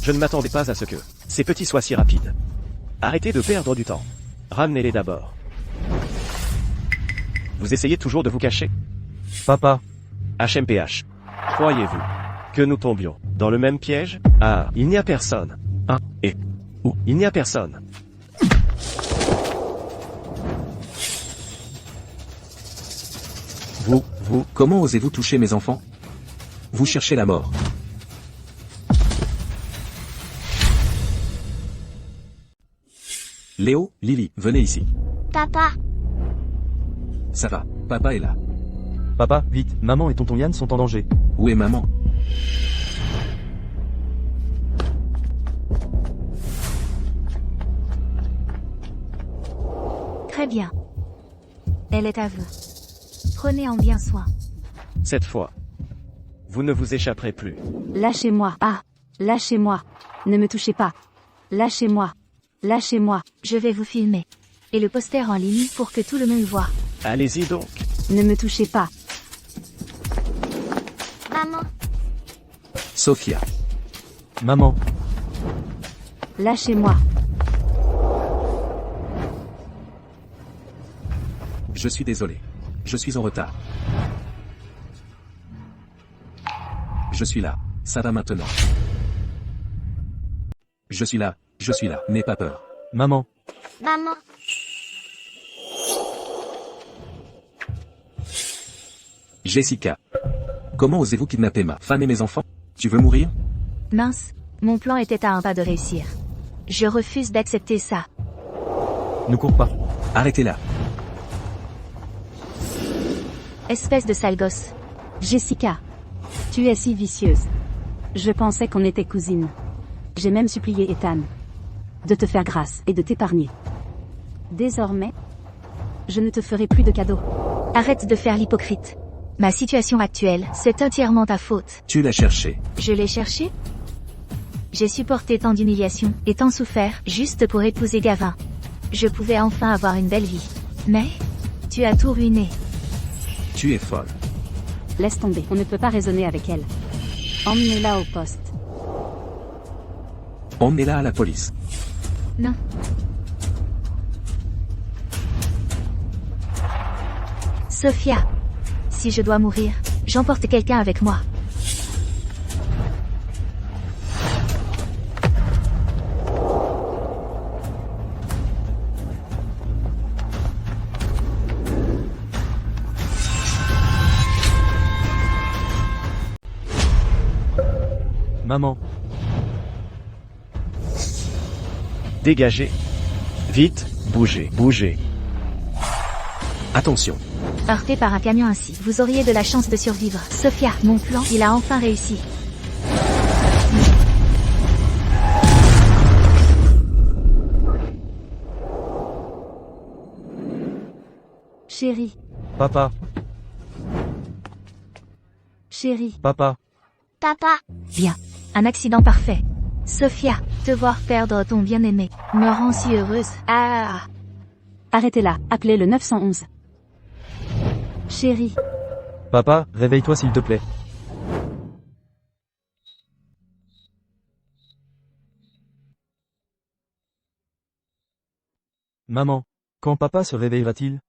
Je ne m'attendais pas à ce que ces petits soient si rapides. Arrêtez de perdre du temps. Ramenez-les d'abord. Vous essayez toujours de vous cacher? Papa, HMPH. Croyez-vous que nous tombions dans le même piège? Ah, il n'y a personne. Hein? Et où? Il n'y a personne. Vous, comment osez-vous toucher mes enfants? Vous cherchez la mort. Léo, Lily, venez ici. Papa, Ça va, papa est là. papa, vite, maman et tonton Yann sont en danger. Où est maman? Très bien. Elle est à vous. Prenez en bien soin. Cette fois, vous ne vous échapperez plus. Lâchez-moi, ah, lâchez-moi. Ne me touchez pas. Lâchez-moi. Lâchez-moi. Je vais vous filmer. Et le poster en ligne pour que tout le monde voit. Allez-y donc. Ne me touchez pas. maman, Sophia. Maman, Lâchez-moi. Je suis désolé. Je suis en retard. Je suis là. Ça va maintenant. Je suis là. N'aie pas peur. maman, maman, Jessica. Comment osez-vous kidnapper ma femme et mes enfants? Tu veux mourir? Mince, mon plan était à un pas de réussir. Je refuse d'accepter ça. ne cours pas. Arrêtez-la. Espèce de sale gosse. Jessica. Tu es si vicieuse. Je pensais qu'on était cousines. J'ai même supplié Ethan de te faire grâce et de t'épargner. Désormais, je ne te ferai plus de cadeaux. Arrête de faire l'hypocrite. Ma situation actuelle, c'est entièrement ta faute. Tu l'as cherché. Je l'ai cherché? J'ai supporté tant d'humiliations et tant souffert juste pour épouser Gavin. Je pouvais enfin avoir une belle vie. Mais, tu as tout ruiné. Tu es folle. Laisse tomber, on ne peut pas raisonner avec elle. Emmenez-la au poste. Emmenez-la à la police. Non. Sophia. Si je dois mourir, j'emporte quelqu'un avec moi. Maman, Dégagez. Vite, bougez, bougez. Attention. Heurté par un camion ainsi, vous auriez de la chance de survivre. Sophia, mon plan, il a enfin réussi. Chérie, papa, chérie, papa, papa, Bien. Un accident parfait. Sophia, te voir perdre ton bien-aimé me rend si heureuse. Ah. arrêtez-la, appelez le 911. Chérie, Papa, réveille-toi s'il te plaît. Maman, quand papa se réveillera-t-il?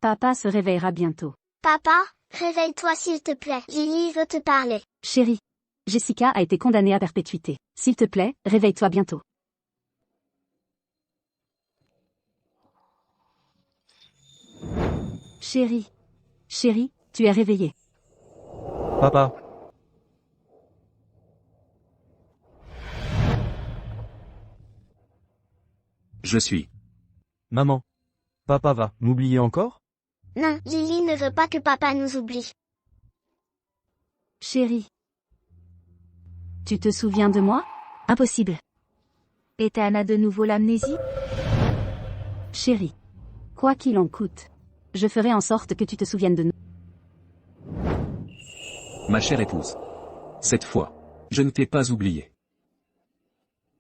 papa se réveillera bientôt. Papa, réveille-toi s'il te plaît. Lily veut te parler. Chérie, Jessica a été condamnée à perpétuité. S'il te plaît, réveille-toi bientôt. Chérie, tu es réveillée. Papa, Je suis. maman. Papa va m'oublier encore? Non, Lily ne veut pas que papa nous oublie. Chérie, tu te souviens de moi? Impossible. Ethan a de nouveau l'amnésie? Chérie, quoi qu'il en coûte, je ferai en sorte que tu te souviennes de nous. Ma chère épouse. Cette fois, je ne t'ai pas oublié.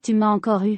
Tu m'as encore eu.